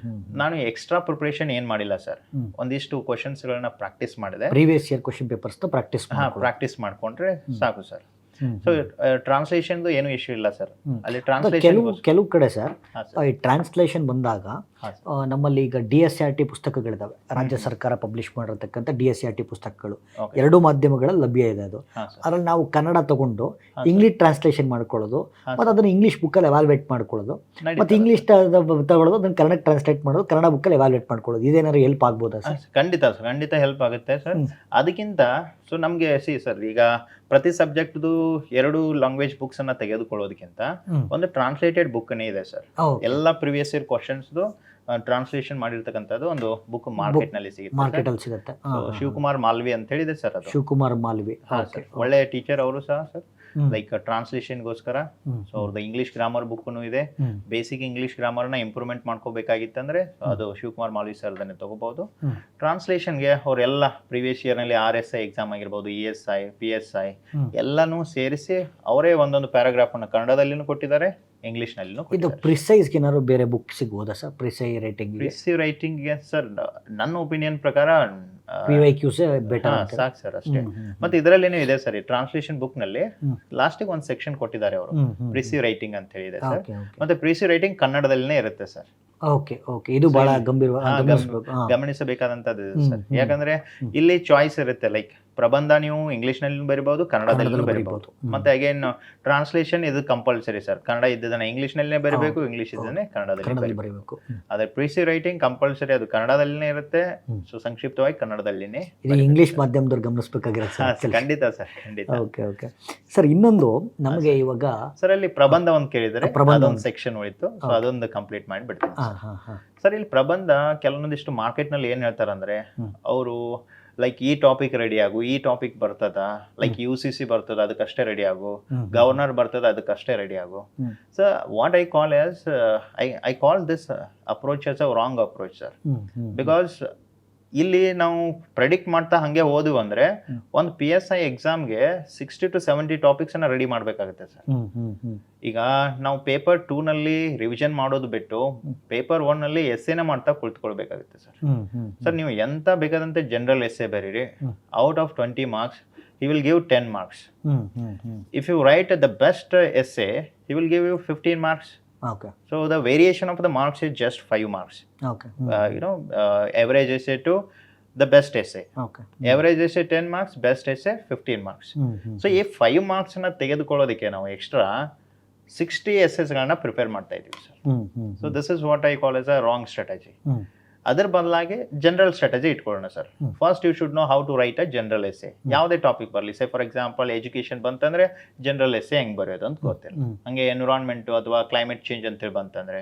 ನಾನು ಎಕ್ಸ್ಟ್ರಾ ಪ್ರಿಪ್ರೇಷನ್ ಏನು ಮಾಡಿಲ್ಲ ಸರ್. ಒಂದಿಷ್ಟು ಕ್ವಶನ್ಸ್ಗಳನ್ನ ಪ್ರಾಕ್ಟೀಸ್ ಮಾಡಿದೆ, previous year question papers practice ಮಾಡ್ಕೊಂಡ್ರೆ ಸಾಕು ಸರ್. ಸೊ ಟ್ರಾನ್ಸ್ಲೇಷನ್ದು ಏನು ಇಶ್ಯೂ ಇಲ್ಲ ಸರ್. ಅಲ್ಲಿ ಟ್ರಾನ್ಸ್ಲೇಷನ್ ಕೆಲವು ಕಡೆ ಸರ್ ಈ ಟ್ರಾನ್ಸ್ಲೇಷನ್ ಬಂದಾಗ ನಮ್ಮಲ್ಲಿ ಈಗ DSCRT ಪುಸ್ತಕಗಳಿದಾವೆ, ರಾಜ್ಯ ಸರ್ಕಾರ ಪಬ್ಲಿಷ್ ಮಾಡಿರ್ತಕ್ಕಂಥ DSCRT ಪುಸ್ತಕಗಳು 2 ಮಾಧ್ಯಮಗಳಲ್ಲಿ ಲಭ್ಯ ಇದೆ. ಅದು ಅದ್ರಲ್ಲಿ ನಾವು ಕನ್ನಡ ತಗೊಂಡು ಇಂಗ್ಲಿಷ್ ಟ್ರಾನ್ಸ್ಲೇಷನ್ ಮಾಡ್ಕೊಳ್ಳೋದು, ಮತ್ತು ಅದನ್ನು ಇಂಗ್ಲಿಷ್ ಬುಕ್ಕಲ್ಲಿ ಎವಾಲ್ವೇಟ್ ಮಾಡ್ಕೊಳ್ಳೋದು, ಮತ್ತು ಇಂಗ್ಲಿಷ್ ತಗೊಳ್ಳೋದು, ಅದನ್ನು ಕನ್ನಡಕ್ಕೆ ಟ್ರಾನ್ಸ್ಲೇಟ್ ಮಾಡೋದು, ಕನ್ನಡ ಬುಕ್ಕಲ್ಲಿ ಎವಾಲ್ವೇಟ್ ಮಾಡ್ಕೊಳ್ಳೋದು. ಇದೇನಾದ್ರು ಹೆಲ್ಪ್ ಆಗ್ಬೋದಾ ಸರ್? ಖಂಡಿತ ಹೆಲ್ಪ್ ಆಗುತ್ತೆ ಸರ್. ಅದಕ್ಕಿಂತ ಸೊ ನಮಗೆ ಸರ್, ಈಗ ಪ್ರತಿ ಸಬ್ಜೆಕ್ಟ್ದು 2 ಲ್ಯಾಂಗ್ವೇಜ್ ಬುಕ್ಸ್ ಅನ್ನ ತೆಗೆದುಕೊಳ್ಳೋದಕ್ಕಿಂತ ಒಂದು ಟ್ರಾನ್ಸ್ಲೇಟೆಡ್ ಬುಕ್ನೇ ಇದೆ ಸರ್. ಎಲ್ಲ ಪ್ರಿವಿಯಸ್ ಇಯರ್ ಕ್ವಶನ್ಸ್ದು ಟ್ರಾನ್ಸ್ಲೇಷನ್ ಮಾಡಿರ್ತಕ್ಕಂಥದ್ದು ಒಂದು ಬುಕ್ ಮಾರ್ಕೆಟ್ನಲ್ಲಿ ಸಿಗುತ್ತೆ. ಶಿವಕುಮಾರ್ ಮಾಲ್ವಿ ಅಂತ ಹೇಳಿದೆ ಸರ್. ಅದು ಶಿವಕುಮಾರ್ ಮಾಲ್ವಿ ಒಳ್ಳೆ ಟೀಚರ್ ಅವರು ಸಹ ಸರ್. ಲೈಕ್ ಟ್ರಾನ್ಸ್ಲೇಷನ್ಗೋಸ್ಕರ ಸೊ ಅವ್ರದ್ದು ಇಂಗ್ಲಿಷ್ ಗ್ರಾಮರ್ ಬುಕ್ನು ಇದೆ. ಬೇಸಿಕ್ ಇಂಗ್ಲಿಷ್ ಗ್ರಾಮರ್ನ ಇಂಪ್ರೂವ್ಮೆಂಟ್ ಮಾಡ್ಕೋಬೇಕಾಗಿತ್ತಂದ್ರೆ ಅದು ಶಿವಕುಮಾರ್ ಮಾಲ್ವಿ ಸರ್ದನ್ನೇ ತಗೋಬಹುದು. ಟ್ರಾನ್ಸ್ಲೇಷನ್ಗೆ ಅವರೆಲ್ಲ ಪ್ರೀವಿಯಸ್ ಇಯರ್ನಲ್ಲಿ RSI ಎಕ್ಸಾಮ್ ಆಗಿರ್ಬೋದು, ESI, PSI ಎಲ್ಲನೂ ಸೇರಿಸಿ ಅವರೇ ಒಂದೊಂದು ಪ್ಯಾರಾಗ್ರಾಫನ್ನು ಕನ್ನಡದಲ್ಲಿನೂ ಕೊಟ್ಟಿದ್ದಾರೆ, ಇಂಗ್ಲಿಷ್ನಲ್ಲಿನೂ. ಇದು ಪ್ರಿಸೈಸ್ಗೆ ಏನಾದ್ರು ಬೇರೆ ಬುಕ್ ಸಿಗ್ಬೋದಾ ಸರ್? ಪ್ರಿಸೈವ್ ರೈಟಿಂಗ್ಗೆ ಸರ್ ನನ್ನ ಒಪಿನಿಯನ್ ಪ್ರಕಾರ ಬೆಟರ್ ಸಾಕು ಸರ್ ಅಷ್ಟೇ. ಮತ್ತೆ ಇದರಲ್ಲೇನೂ ಇದೆ ಸರ್, ಈ ಟ್ರಾನ್ಸ್ಲೇಷನ್ ಬುಕ್ ನಲ್ಲಿ ಲಾಸ್ಟಿಗೆ ಒಂದು ಸೆಕ್ಷನ್ ಕೊಟ್ಟಿದ್ದಾರೆ ಅವರು, ಪ್ರಿಸಿವ್ ರೈಟಿಂಗ್ ಅಂತ ಹೇಳಿದೆ ಸರ್. ಮತ್ತೆ ಪ್ರಿಸಿವ್ ರೈಟಿಂಗ್ ಕನ್ನಡದಲ್ಲಿನೇ ಇರುತ್ತೆ ಸರ್. ಇದು ಬಹಳ ಗಮನಿಸಬೇಕಾದಂತದ್ದು ಸರ್. ಯಾಕಂದ್ರೆ ಇಲ್ಲಿ ಚಾಯ್ಸ್ ಇರುತ್ತೆ, ಲೈಕ್ ಪ್ರಬಂಧ ನೀವು ಇಂಗ್ಲಿಷ್ ನಲ್ಲಿ ಬರಿಬಹುದು, ಕನ್ನಡದಲ್ಲೂ ಬರಿಬಹುದು. ಮತ್ತೆ ಅಗೇನ್ ಟ್ರಾನ್ಸ್ಲೇಷನ್ ಇದು ಕಂಪಲ್ಸರಿ ಸರ್. ಕನ್ನಡ ಇದ್ದದನ್ನ ಇಂಗ್ಲಿಷ್ ನಲ್ಲೇ ಬರೀಬೇಕು, ಇಂಗ್ಲಿಷ್ ಇದ್ದನ್ನೇ ಕನ್ನಡದಲ್ಲಿ ಬರೀಬೇಕು. ಅದೇ ಪ್ರಿಸಿವ್ ರೈಟಿಂಗ್ ಕಂಪಲ್ಸರಿ, ಅದು ಕನ್ನಡದಲ್ಲಿನೇ ಇರುತ್ತೆ. ಸೊ ಸಂಕ್ಷಿಪ್ತವಾಗಿ ಕನ್ನಡದಲ್ಲಿನೇ. ಇಂಗ್ಲಿಷ್ ಮಾಧ್ಯಮದವ್ರು ಗಮನಿಸಬೇಕಾಗಿರುತ್ತೆ. ಖಂಡಿತ ಸರ್, ಖಂಡಿತ. ಓಕೆ ಸರ್, ಇನ್ನೊಂದು ನಮಗೆ ಇವಾಗ ಸರ್ ಅಲ್ಲಿ ಪ್ರಬಂಧ ಒಂದು ಕೇಳಿದರೆ ಅದೊಂದು ಸೆಕ್ಷನ್ ಉಳಿತು, ಸೊ ಅದೊಂದು ಕಂಪ್ಲೀಟ್ ಮಾಡಿಬಿಡ್ತೀನಿ ಸರ್. ಇಲ್ಲಿ ಪ್ರಬಂಧ ಕೆಲವೊಂದಿಷ್ಟು ಮಾರ್ಕೆಟ್ ನಲ್ಲಿ ಏನ್ ಹೇಳ್ತಾರಂದ್ರೆ, ಅವರು ಲೈಕ್ ಈ ಟಾಪಿಕ್ ರೆಡಿ ಆಗು, ಈ ಟಾಪಿಕ್ ಬರ್ತದ, ಲೈಕ್ UCC ಬರ್ತದ ಅದಕ್ಕಷ್ಟೇ ರೆಡಿ ಆಗು, ಗವರ್ನರ್ ಬರ್ತದ ಅದಕ್ಕಷ್ಟೇ ರೆಡಿ ಆಗು. So what I call as I call this approach as a wrong approach sir. Because ಇಲ್ಲಿ ನಾವು ಪ್ರೆಡಿಕ್ಟ್ ಮಾಡ್ತಾ ಹಂಗೆ ಹೋದ್ವು ಅಂದ್ರೆ ಒಂದು PSI ಎಕ್ಸಾಮ್ಗೆ 60 to 70 ಟಾಪಿಕ್ಸ್ ಅನ್ನ ರೆಡಿ ಮಾಡ್ಬೇಕಾಗುತ್ತೆ ಸರ್. ಈಗ ನಾವು ಪೇಪರ್ 2 ನಲ್ಲಿ ರಿವಿಷನ್ ಮಾಡೋದು ಬಿಟ್ಟು ಪೇಪರ್ 1 ನಲ್ಲಿ ಎಸ್ಸೆನ ಮಾಡ್ತಾ ಕುಳಿತುಕೊಳ್ಬೇಕಾಗುತ್ತೆ ಸರ್. ಸರ್ ನೀವು ಎಂತ ಬೇಕಾದಂತೆ ಜನರಲ್ ಎಸ್ಸೆ ಬರೀರಿ, out of 20 marks he will give 10 marks. If you write the best essay, he will give you 15 marks. So the variation of the marks is just 5 marks. Average essay to the best essay. Average essay 10 marks, best essay 15 marks. So ಈ 5 marks ಅನ್ನ ತೆಗೆದುಕೊಳ್ಳೋದಕ್ಕೆ ನಾವು extra 60 essays ಗಳನ್ನ prepare ಮಾಡ್ತಾ ಇದೀವಿ sir. So this is what I call as a wrong strategy. ಅದರ ಬದಲಾಗಿ general strategy ಇಟ್ಕೊಳ್ಳೋಣ sir. First you should know how to write a general essay. ಯಾವುದೇ ಟಾಪಿಕ್ ಬರಲಿ, ಸೇ ಫಾರ್ ಎಕ್ಸಾಂಪಲ್ ಎಜುಕೇಶನ್ ಬಂತಂದ್ರೆ general essay ಹೆಂಗ್ ಬರೆಯೋದು ಅಂತ ಗೊತ್ತಿಲ್ಲ. ಹಂಗೆ ಎನ್ವಿರಾನ್ಮೆಂಟ್ ಅಥವಾ ಕ್ಲೈಮೇಟ್ ಚೇಂಜ್ ಅಂತ ಹೇಳಿ ಬಂತಂದ್ರೆ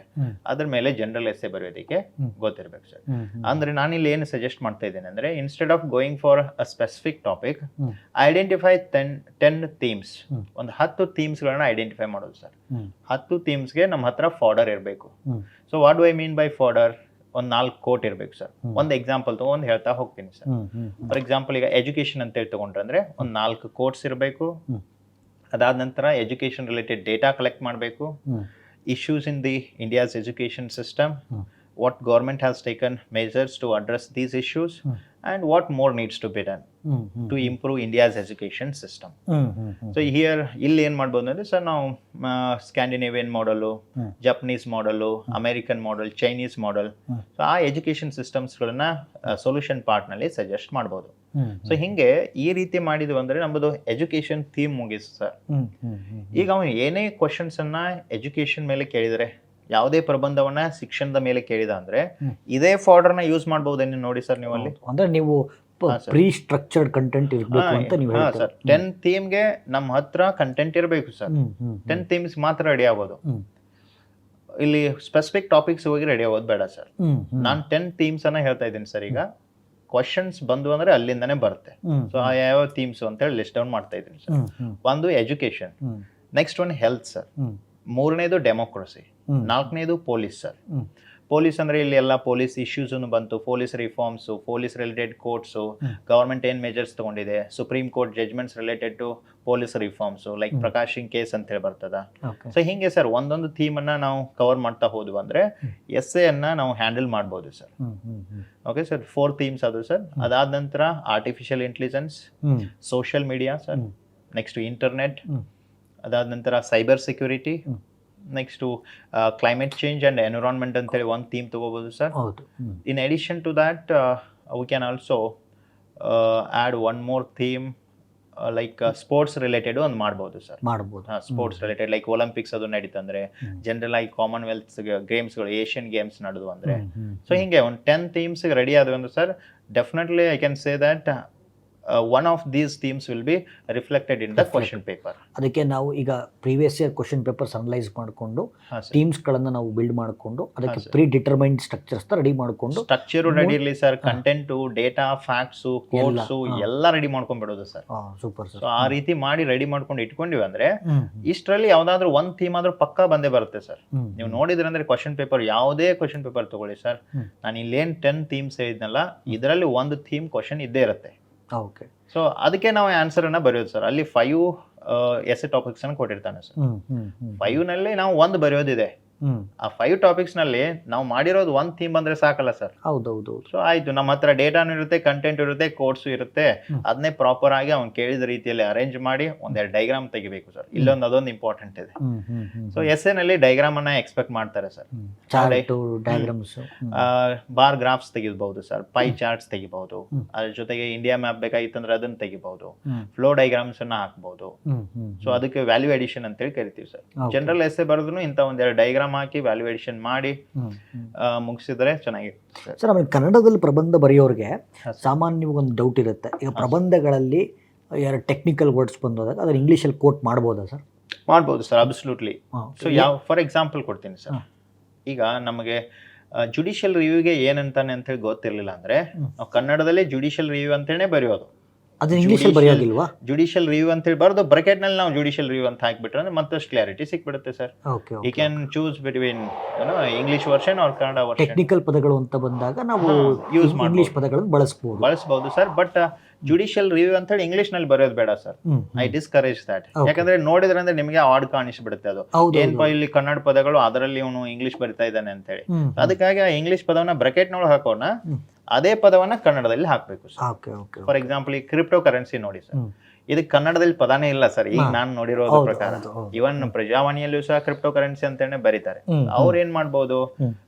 ಅದ್ರ ಮೇಲೆ ಜನರಲ್ ಎಸ್ಸೆ ಬರೆಯೋದಕ್ಕೆ ಗೊತ್ತಿರ್ಬೇಕು ಸರ್. ಅಂದ್ರೆ ನಾನಿಲ್ಲಿ ಏನು ಸಜೆಸ್ಟ್ ಮಾಡ್ತಾ ಇದ್ದೇನೆ ಅಂದ್ರೆ, instead of going for a specific topic, identify 10 themes. ಒಂದು 10 ಥೀಮ್ಸ್ಗಳನ್ನ ಐಡೆಂಟಿಫೈ ಮಾಡೋದು ಸರ್. 10 ಥೀಮ್ಸ್ಗೆ ನಮ್ಮ ಹತ್ರ ಫಾರ್ಡರ್ ಇರಬೇಕು. So what do I mean by ಫಾರ್ಡರ್? ಒಂದು 4 ಕೋಟ್ ಇರಬೇಕು ಸರ್. ಒಂದು ಎಕ್ಸಾಂಪಲ್ ತಗೊಂಡು ಹೇಳ್ತಾ ಹೋಗ್ತೀನಿ ಸರ್. ಫಾರ್ ಎಕ್ಸಾಂಪಲ್ ಈಗ ಎಜುಕೇಶನ್ ಅಂತ ಹೇಳಿ ತಗೊಂಡ್ರೆ ಒಂದು 4 ಕೋಟ್ಸ್ ಇರಬೇಕು. ಅದಾದ ನಂತರ ಎಜುಕೇಶನ್ ರಿಲೇಟೆಡ್ ಡೇಟಾ ಕಲೆಕ್ಟ್ ಮಾಡಬೇಕು. Issues in the India's education system, what government has taken measures to address these issues, and what more needs to be done to improve India's education system. So here ಇಲ್ಲಿ ಏನು ಮಾಡ್ಬೋದು ಅಂದರೆ sir, ನಾವು Scandinavian ಮಾಡಲು, Japanese ಮಾಡಲು, American ಮಾಡಲ್, Chinese ಮಾಡಲ್, so ಆ education ಸಿಸ್ಟಮ್ಸ್ಗಳನ್ನ solution ಪಾರ್ಟ್ನಲ್ಲಿ suggest ಮಾಡ್ಬೋದು. So ಹಿಂಗೆ ಈ ರೀತಿ ಮಾಡಿದ್ವಿ ಅಂದರೆ ನಮ್ಮದು ಎಜುಕೇಷನ್ ಥೀಮ್ ಮುಗಿಸ್ ಸರ್. ಈಗ ಅವನು ಏನೇ ಕ್ವಶನ್ಸನ್ನು ಎಜುಕೇಷನ್ ಮೇಲೆ ಕೇಳಿದರೆ, ಯಾವುದೇ ಪ್ರಬಂಧವನ್ನ ಶಿಕ್ಷಣದ ಮೇಲೆ ಕೇಳಿದ ಅಂದ್ರೆ ಇದೇ ಫಾರ್ಡರ್ನ ಯೂಸ್ ಮಾಡಬಹುದೇನು ನೋಡಿ ಸರ್. ನೀವು ಅಲ್ಲಿ ಅಂದ್ರೆ ನೀವು ಪ್ರೀ ಸ್ಟ್ರಕ್ಚರ್ಡ್ ಕಂಟೆಂಟ್ ಇರಬೇಕು ಅಂತ ನೀವು ಹೇಳ್ತೀರಾ ಸರ್. 10 ಥೀಮ್ಗೆ ನಮ್ಮ ಹತ್ರ ಕಂಟೆಂಟ್ ಇರಬೇಕು ಸರ್. 10 ಥೀಮ್ಸ್ ಮಾತ್ರ ರೆಡಿ ಆಗೋದು. ಇಲ್ಲಿ ಸ್ಪೆಸಿಫಿಕ್ ಟಾಪಿಕ್ಸ್ ಹೋಗಿ ರೆಡಿ ಆಗೋದು ಬೇಡ ಸರ್. ನಾನು 10 ಥೀಮ್ಸ್ ಅನ್ನ ಹೇಳ್ತಾ ಇದ್ದೀನಿ ಸರ್. ಈಗ ಕ್ವಶನ್ಸ್ ಬಂದು ಅಂದ್ರೆ ಅಲ್ಲಿಂದಾನೆ ಬರುತ್ತೆ. ಸೊ ಯಾವ ಥೀಮ್ಸ್ ಅಂತ ಹೇಳಿ ಲಿಸ್ಟ್ ಡೌನ್ ಮಾಡ್ತಾ ಇದ್ದೀನಿ ಸರ್. ಒಂದು education, next one health sir, ಮೂರನೇದು ಡೆಮೋಕ್ರಸಿ, ನಾಲ್ಕನೇದು ಪೊಲೀಸ್ ಸರ್. ಪೊಲೀಸ್ ಅಂದ್ರೆ ಇಲ್ಲಿ ಎಲ್ಲ ಪೊಲೀಸ್ ಇಶ್ಯೂಸ್ ಬಂತು, police reforms, police related courts, government ಏನ್ ಮೆಜರ್ಸ್ ತಗೊಂಡಿದೆ, supreme court judgements related to police reforms, like Prakash Singh case ಅಂತ ಹೇಳಿ ಬರ್ತದ. ಸೊ ಹಿಂಗೆ ಸರ್ ಒಂದೊಂದು ಥೀಮ್ ಅನ್ನ ನಾವು ಕವರ್ ಮಾಡ್ತಾ ಹೋದ್ವು ಅಂದ್ರೆ ಎಸ್ಸೆ ಅನ್ನ ನಾವು ಹ್ಯಾಂಡಲ್ ಮಾಡ್ಬೋದು ಸರ್. ಓಕೆ ಸರ್, 4 ಥೀಮ್ಸ್ ಅದು ಸರ್. ಅದಾದ ನಂತರ artificial intelligence, social media sir, next internet, ಅದಾದ ನಂತರ cyber security, next climate change and environment ಅಂತೇಳಿ ಒಂದು ಥೀಮ್ ತೊಗೋಬೋದು sir. In addition to that we can also add one more theme like sports related ಒಂದು ಮಾಡ್ಬೋದು sir. Sports related like Olympics ಅದು ನಡೀತಂದ್ರೆ, general ಆಗಿ ಕಾಮನ್ವೆಲ್ತ್ ಗೇಮ್ಸ್ಗಳು, ಏಷ್ಯನ್ ಗೇಮ್ಸ್ ನಡೆದು ಅಂದರೆ, ಸೊ ಹಿಂಗೆ ಒಂದು 10 ಥೀಮ್ಸ್ ರೆಡಿ ಆದವು ಅಂದ್ರೆ sir, definitely I can say that one of these themes will be reflected in the question paper. ಅದಕ್ಕೆ ನಾವು ಈಗ previous year question papers analyse ಮಾಡಿಕೊಂಡು ಥೀಮ್ಸ್ಗಳನ್ನು ನಾವು ಬಿಲ್ಡ್ ಮಾಡಿಕೊಂಡು ಅದಕ್ಕೆ ಪ್ರೀ ಡಿಟರ್ಮೈನ್ಡ್ ಸ್ಟ್ರಕ್ಚರ್ಸ್ ರೆಡಿ ಮಾಡಿಕೊಂಡು, ಸ್ಟ್ರಕ್ಚರ್ ರೆಡಿ ಇರಲಿ sir, content, data, facts, codes ಎಲ್ಲ ರೆಡಿ ಮಾಡ್ಕೊಂಡ್ಬಿಡೋದು ಸರ್. Super sir. ಆ ರೀತಿ ಮಾಡಿ ರೆಡಿ ಮಾಡ್ಕೊಂಡು ಇಟ್ಕೊಂಡಿವಿ ಅಂದ್ರೆ ಇಷ್ಟರಲ್ಲಿ ಯಾವ್ದಾದ್ರು ಒಂದು ಥೀಮ್ ಆದ್ರೂ ಪಕ್ಕಾ ಬಂದೇ ಬರುತ್ತೆ ಸರ್. ನೀವು ನೋಡಿದ್ರೆ ಅಂದ್ರೆ ಕ್ವಶನ್ ಪೇಪರ್, ಯಾವುದೇ ಕ್ವಶನ್ ಪೇಪರ್ ತಗೊಳ್ಳಿ ಸರ್, ನಾನು ಇಲ್ಲೇನು 10 ಥೀಮ್ಸ್ ಹೇಳಿದ್ನಲ್ಲ, ಇದರಲ್ಲಿ ಒಂದು ಥೀಮ್ ಕ್ವಶನ್ ಇದ್ದೇ ಇರುತ್ತೆ. ಓಕೆ. ಸೊ ಅದಕ್ಕೆ ನಾವು ಆನ್ಸರ್ ಅನ್ನ ಬರೆಯೋದು ಸರ್. ಅಲ್ಲಿ 5 ಎಸ್ಸೆ ಟಾಪಿಕ್ಸ್ ಅನ್ನು ಕೊಟ್ಟಿರ್ತಾನೆ ಸರ್. 5 ನಲ್ಲಿ ನಾವು ಒಂದು ಬರೆಯೋದಿದೆ. ಆ 5 ಟಾಪಿಕ್ಸ್ ನಲ್ಲಿ ನಾವು ಮಾಡಿರೋದು ಒಂದು ಥೀಮ್ ಬಂದ್ರೆ ಸಾಕಲ್ಲ ಸರ್. ಹೌದೌದು. ಸೊ ಆಯ್ತು, ನಮ್ಮ ಹತ್ರ ಡೇಟಾನು ಇರುತ್ತೆ, ಕಂಟೆಂಟ್ ಇರುತ್ತೆ, ಕೋರ್ಸು ಇರುತ್ತೆ. ಅದನ್ನೇ ಪ್ರಾಪರ್ ಆಗಿ ಅವ್ನು ಕೇಳಿದ ರೀತಿಯಲ್ಲಿ ಅರೇಂಜ್ ಮಾಡಿ ಒಂದೆರಡು ಡೈಗ್ರಾಮ್ ತೆಗಿಬೇಕು ಸರ್. ಇಲ್ಲೊಂದು ಅದೊಂದು ಇಂಪಾರ್ಟೆಂಟ್ ಇದೆ. ಸೊ ಎಸ್ಸೆ ನಲ್ಲಿ ಡೈಗ್ರಾಮ್ ಅನ್ನ ಎಕ್ಸ್ಪೆಕ್ಟ್ ಮಾಡ್ತಾರೆ ಸರ್. ಬಾರ್ ಗ್ರಾಫ್ಸ್ ತೆಗಿಬಹುದು ಸರ್, ಪೈ ಚಾರ್ಟ್ಸ್ ತೆಗಿಬಹುದು, ಅದ್ರ ಜೊತೆಗೆ ಇಂಡಿಯಾ ಮ್ಯಾಪ್ ಬೇಕಾಗಿತ್ತಂದ್ರೆ ಅದನ್ನ ತೆಗಿಬಹುದು, ಫ್ಲೋ ಡೈಗ್ರಾಮ್ಸ್ ಅನ್ನ ಹಾಕ್ಬಹುದು. ಸೊ ಅದಕ್ಕೆ ವ್ಯಾಲ್ಯೂ ಎಡಿಷನ್ ಅಂತ ಹೇಳಿ ಕರಿತೀವಿ ಸರ್. ಜನರಲ್ ಎಸ್ಸೆ ಬರೆದ್ರು ಇಂಥ ಒಂದೆರಡು ಡೈಗ್ರಾಮ್ ಹಾಕಿ ವ್ಯಾಲ್ಯೂಯೇಷನ್ ಮಾಡಿ ಮುಗಿಸಿದ್ರೆ ಚೆನ್ನಾಗಿರುತ್ತೆ ಸರ್. ಆಮೇಲೆ ಕನ್ನಡದಲ್ಲಿ ಪ್ರಬಂಧ ಬರೆಯೋರಿಗೆ ಸಾಮಾನ್ಯವಾಗಿ ಒಂದು ಡೌಟ್ ಇರುತ್ತೆ. ಈಗ ಪ್ರಬಂಧಗಳಲ್ಲಿ ಯಾರು ಟೆಕ್ನಿಕಲ್ ವರ್ಡ್ಸ್ ಬಂದಾಗ ಅದನ್ನ ಇಂಗ್ಲೀಷಲ್ಲಿ ಕೋಟ್ ಮಾಡ್ಬೋದಾ ಸರ್? ಮಾಡ್ಬೋದು ಸರ್, ಅಬ್ಸಲ್ಯೂಟ್ಲಿ. ಸೊ ಯಾವ ಫಾರ್ ಎಕ್ಸಾಂಪಲ್ ಕೊಡ್ತೀನಿ ಸರ್. ಈಗ ನಮಗೆ ಜುಡಿಷಿಯಲ್ ರಿವ್ಯೂಗೆ ಏನಂತಾನೆ ಅಂತ ಹೇಳಿ ಗೊತ್ತಿರಲಿಲ್ಲ ಅಂದ್ರೆ ನಾವು ಕನ್ನಡದಲ್ಲೇ ಜುಡಿಷಿಯಲ್ ರಿವ್ಯೂ ಅಂತೇಳಿ ಬರೆಯೋದು. ಅದು ಇಂಗ್ಲೀಷಲ್ಲಿ ಬರೆಯೋದಿಲ್ವಾ? ಜುಡಿಷಿಯಲ್ ರಿವ್ಯೂ ಅಂತ ಹೇಳಿ ಬರೆದು ಬ್ರಾಕೆಟ್ ನಲ್ಲಿ ನಾವು ಜುಡಿಷಿಯಲ್ ರಿವ್ಯೂ ಅಂತ ಹಾಕಿಬಿಟ್ರೆ ಅಂದ್ರೆ ಮತ್ತಷ್ಟು ಕ್ಲಾರಿಟಿ ಸಿಕ್ಬಿಡುತ್ತೆ sir. You can choose between English version or Kannada version. Technical ಪದಗಳು ಅಂತ ಬಂದಾಗ ನಾವು ಯೂಸ್ ಮಾಡಿ ಇಂಗ್ಲಿಷ್ ಪದಗಳನ್ನು ಬಳಸಬಹುದು ಸರ್. ಬಟ್ ಜುಡಿಷಿಯಲ್ ರಿವ್ಯೂ ಅಂತ ಹೇಳಿ ಇಂಗ್ಲಿಷ್ ನಲ್ಲಿ ಬರೆಯೋದು ಬೇಡ ಸರ್. I discourage that. ಯಾಕಂದ್ರೆ ನೋಡಿದ್ರೆ ಅಂದ್ರೆ ನಿಮಗೆ ಆಡ್ ಕಾಣಿಸ್ಬಿಡುತ್ತೆ. ಅದು ಏನಪ್ಪಾ ಇಲ್ಲಿ ಕನ್ನಡ ಪದಗಳು, ಅದರಲ್ಲಿ ಇವನು ಇಂಗ್ಲಿಷ್ ಬರಿತಾ ಇದ್ದಾನೆ ಅಂತ ಹೇಳಿ. ಅದಕ್ಕಾಗಿ ಆ ಇಂಗ್ಲಿಷ್ ಪದವನ್ನ ಬ್ರಾಕೆಟ್ ನೊಳಗೆ ಹಾಕೋಣ, ಅದೇ ಪದವನ್ನ ಕನ್ನಡದಲ್ಲಿ ಹಾಕ್ಬೇಕು ಸರ್. ಫಾರ್ ಎಕ್ಸಾಂಪಲ್ ಈ ಕ್ರಿಪ್ಟೋ ಕರೆನ್ಸಿ ನೋಡಿ ಸರ್, ಇದಕ್ಕೆ ಕನ್ನಡದಲ್ಲಿ ಪದಾನೇ ಇಲ್ಲ ಸರ್. ಈಗ ನಾನು ನೋಡಿರೋದ್ರ ಪ್ರಕಾರ ಇವನ್ ಪ್ರಜಾವಾಣಿಯಲ್ಲೂ ಸಹ ಕ್ರಿಪ್ಟೋ ಕರೆನ್ಸಿ ಅಂತಾನೆ ಬರೀತಾರೆ. ಅವ್ರು ಏನ್ ಮಾಡ್ಬೋದು,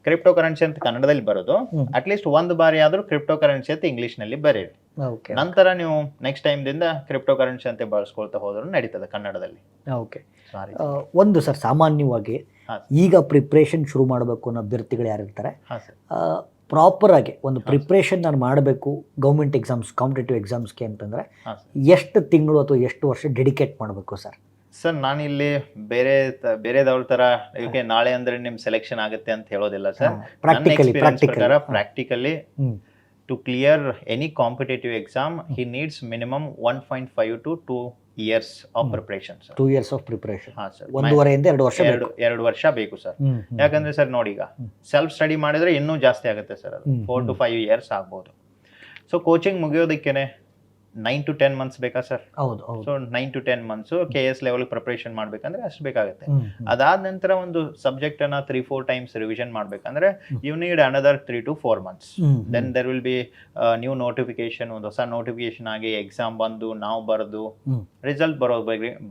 ಕ್ರಿಪ್ಟೋ ಕರೆನ್ಸಿ ಅಂತ ಕನ್ನಡದಲ್ಲಿ ಬರೋದು, ಅಟ್ಲೀಸ್ಟ್ ಒಂದು ಬಾರಿ ಆದ್ರೂ ಕ್ರಿಪ್ಟೋ ಕರೆನ್ಸಿ ಅಂತ ಇಂಗ್ಲಿಷ್ ನಲ್ಲಿ ಬರೀರಿ. ನಂತರ ನೀವು ನೆಕ್ಸ್ಟ್ ಟೈಮ್ ದಿಂದ ಕ್ರಿಪ್ಟೋ ಕರೆನ್ಸಿ ಅಂತ ಬಳಸ್ಕೊಳ್ತಾ ಹೋದ್ರು ನಡೀತದೆ ಕನ್ನಡದಲ್ಲಿ. ಒಂದು ಸರ್, ಸಾಮಾನ್ಯವಾಗಿ ಈಗ ಪ್ರಿಪ್ರೇಷನ್ ಶುರು ಮಾಡಬೇಕು ಅನ್ನೋ ಅಭ್ಯರ್ಥಿಗಳು ಯಾರಿರ್ತಾರೆ, ಪ್ರಾಪರ್ ಆಗಿ ಒಂದು ಪ್ರಿಪ್ರೇಷನ್ ನಾನು ಮಾಡಬೇಕು ಗೌರ್ಮೆಂಟ್ ಎಕ್ಸಾಮ್ಸ್ ಕಾಂಪಿಟೇಟಿವ್ ಎಕ್ಸಾಮ್ಸ್ಗೆ ಅಂತಂದರೆ ಹಾಂ ಸರ್. ಎಷ್ಟು ತಿಂಗಳು ಅಥವಾ ಎಷ್ಟು ವರ್ಷ ಡೆಡಿಕೇಟ್ ಮಾಡಬೇಕು ಸರ್? ಸರ್ ನಾನಿಲ್ಲಿ ಬೇರೆದವ್ರ ಥರ ಇವಕ್ಕೆ ನಾಳೆ ಅಂದರೆ ನಿಮ್ಮ ಸೆಲೆಕ್ಷನ್ ಆಗುತ್ತೆ ಅಂತ ಹೇಳೋದಿಲ್ಲ sir. Practically to clear any competitive exam, he needs minimum 1.5 to 2 years of preparation, sir. 2 years of preparation. ಹಾಂ ಸರ್. 1.5 ವರ್ಷ ಬೇಕು. 2 ವರ್ಷ ಬೇಕು ಸರ್. ಯಾಕಂದ್ರೆ ಸರ್ ನೋಡಿ, ಈಗ ಸೆಲ್ಫ್ ಸ್ಟಡಿ ಮಾಡಿದ್ರೆ ಇನ್ನೂ ಜಾಸ್ತಿ ಆಗುತ್ತೆ ಸರ್. ಅದು 4 to 5 years ಆಗ್ಬೋದು. ಸೊ ಕೋಚಿಂಗ್ ಮುಗಿಯೋದಕ್ಕೇನೆ 9 to 10 months ಬೇಕಾ ಸರ್? ಹೌದು. So 9 to 10 months KS level preparation ಮಾಡ್ಬೇಕಂದ್ರೆ ಅಷ್ಟು ಬೇಕಾಗುತ್ತೆ. ಅದಾದ ನಂತರ ಒಂದು ಸಬ್ಜೆಕ್ಟ್ ಅನ್ನ 3-4 times ರಿವಿಷನ್ ಮಾಡ್ಬೇಕಂದ್ರೆ you need another 3 to 4 months. Then there will be new notification, ಒಂದು ಹೊಸ ನೋಟಿಫಿಕೇಶನ್ ಆಗಿ ಎಕ್ಸಾಮ್ ಬಂದು ನಾವು ಬರೆದು ರಿಸಲ್ಟ್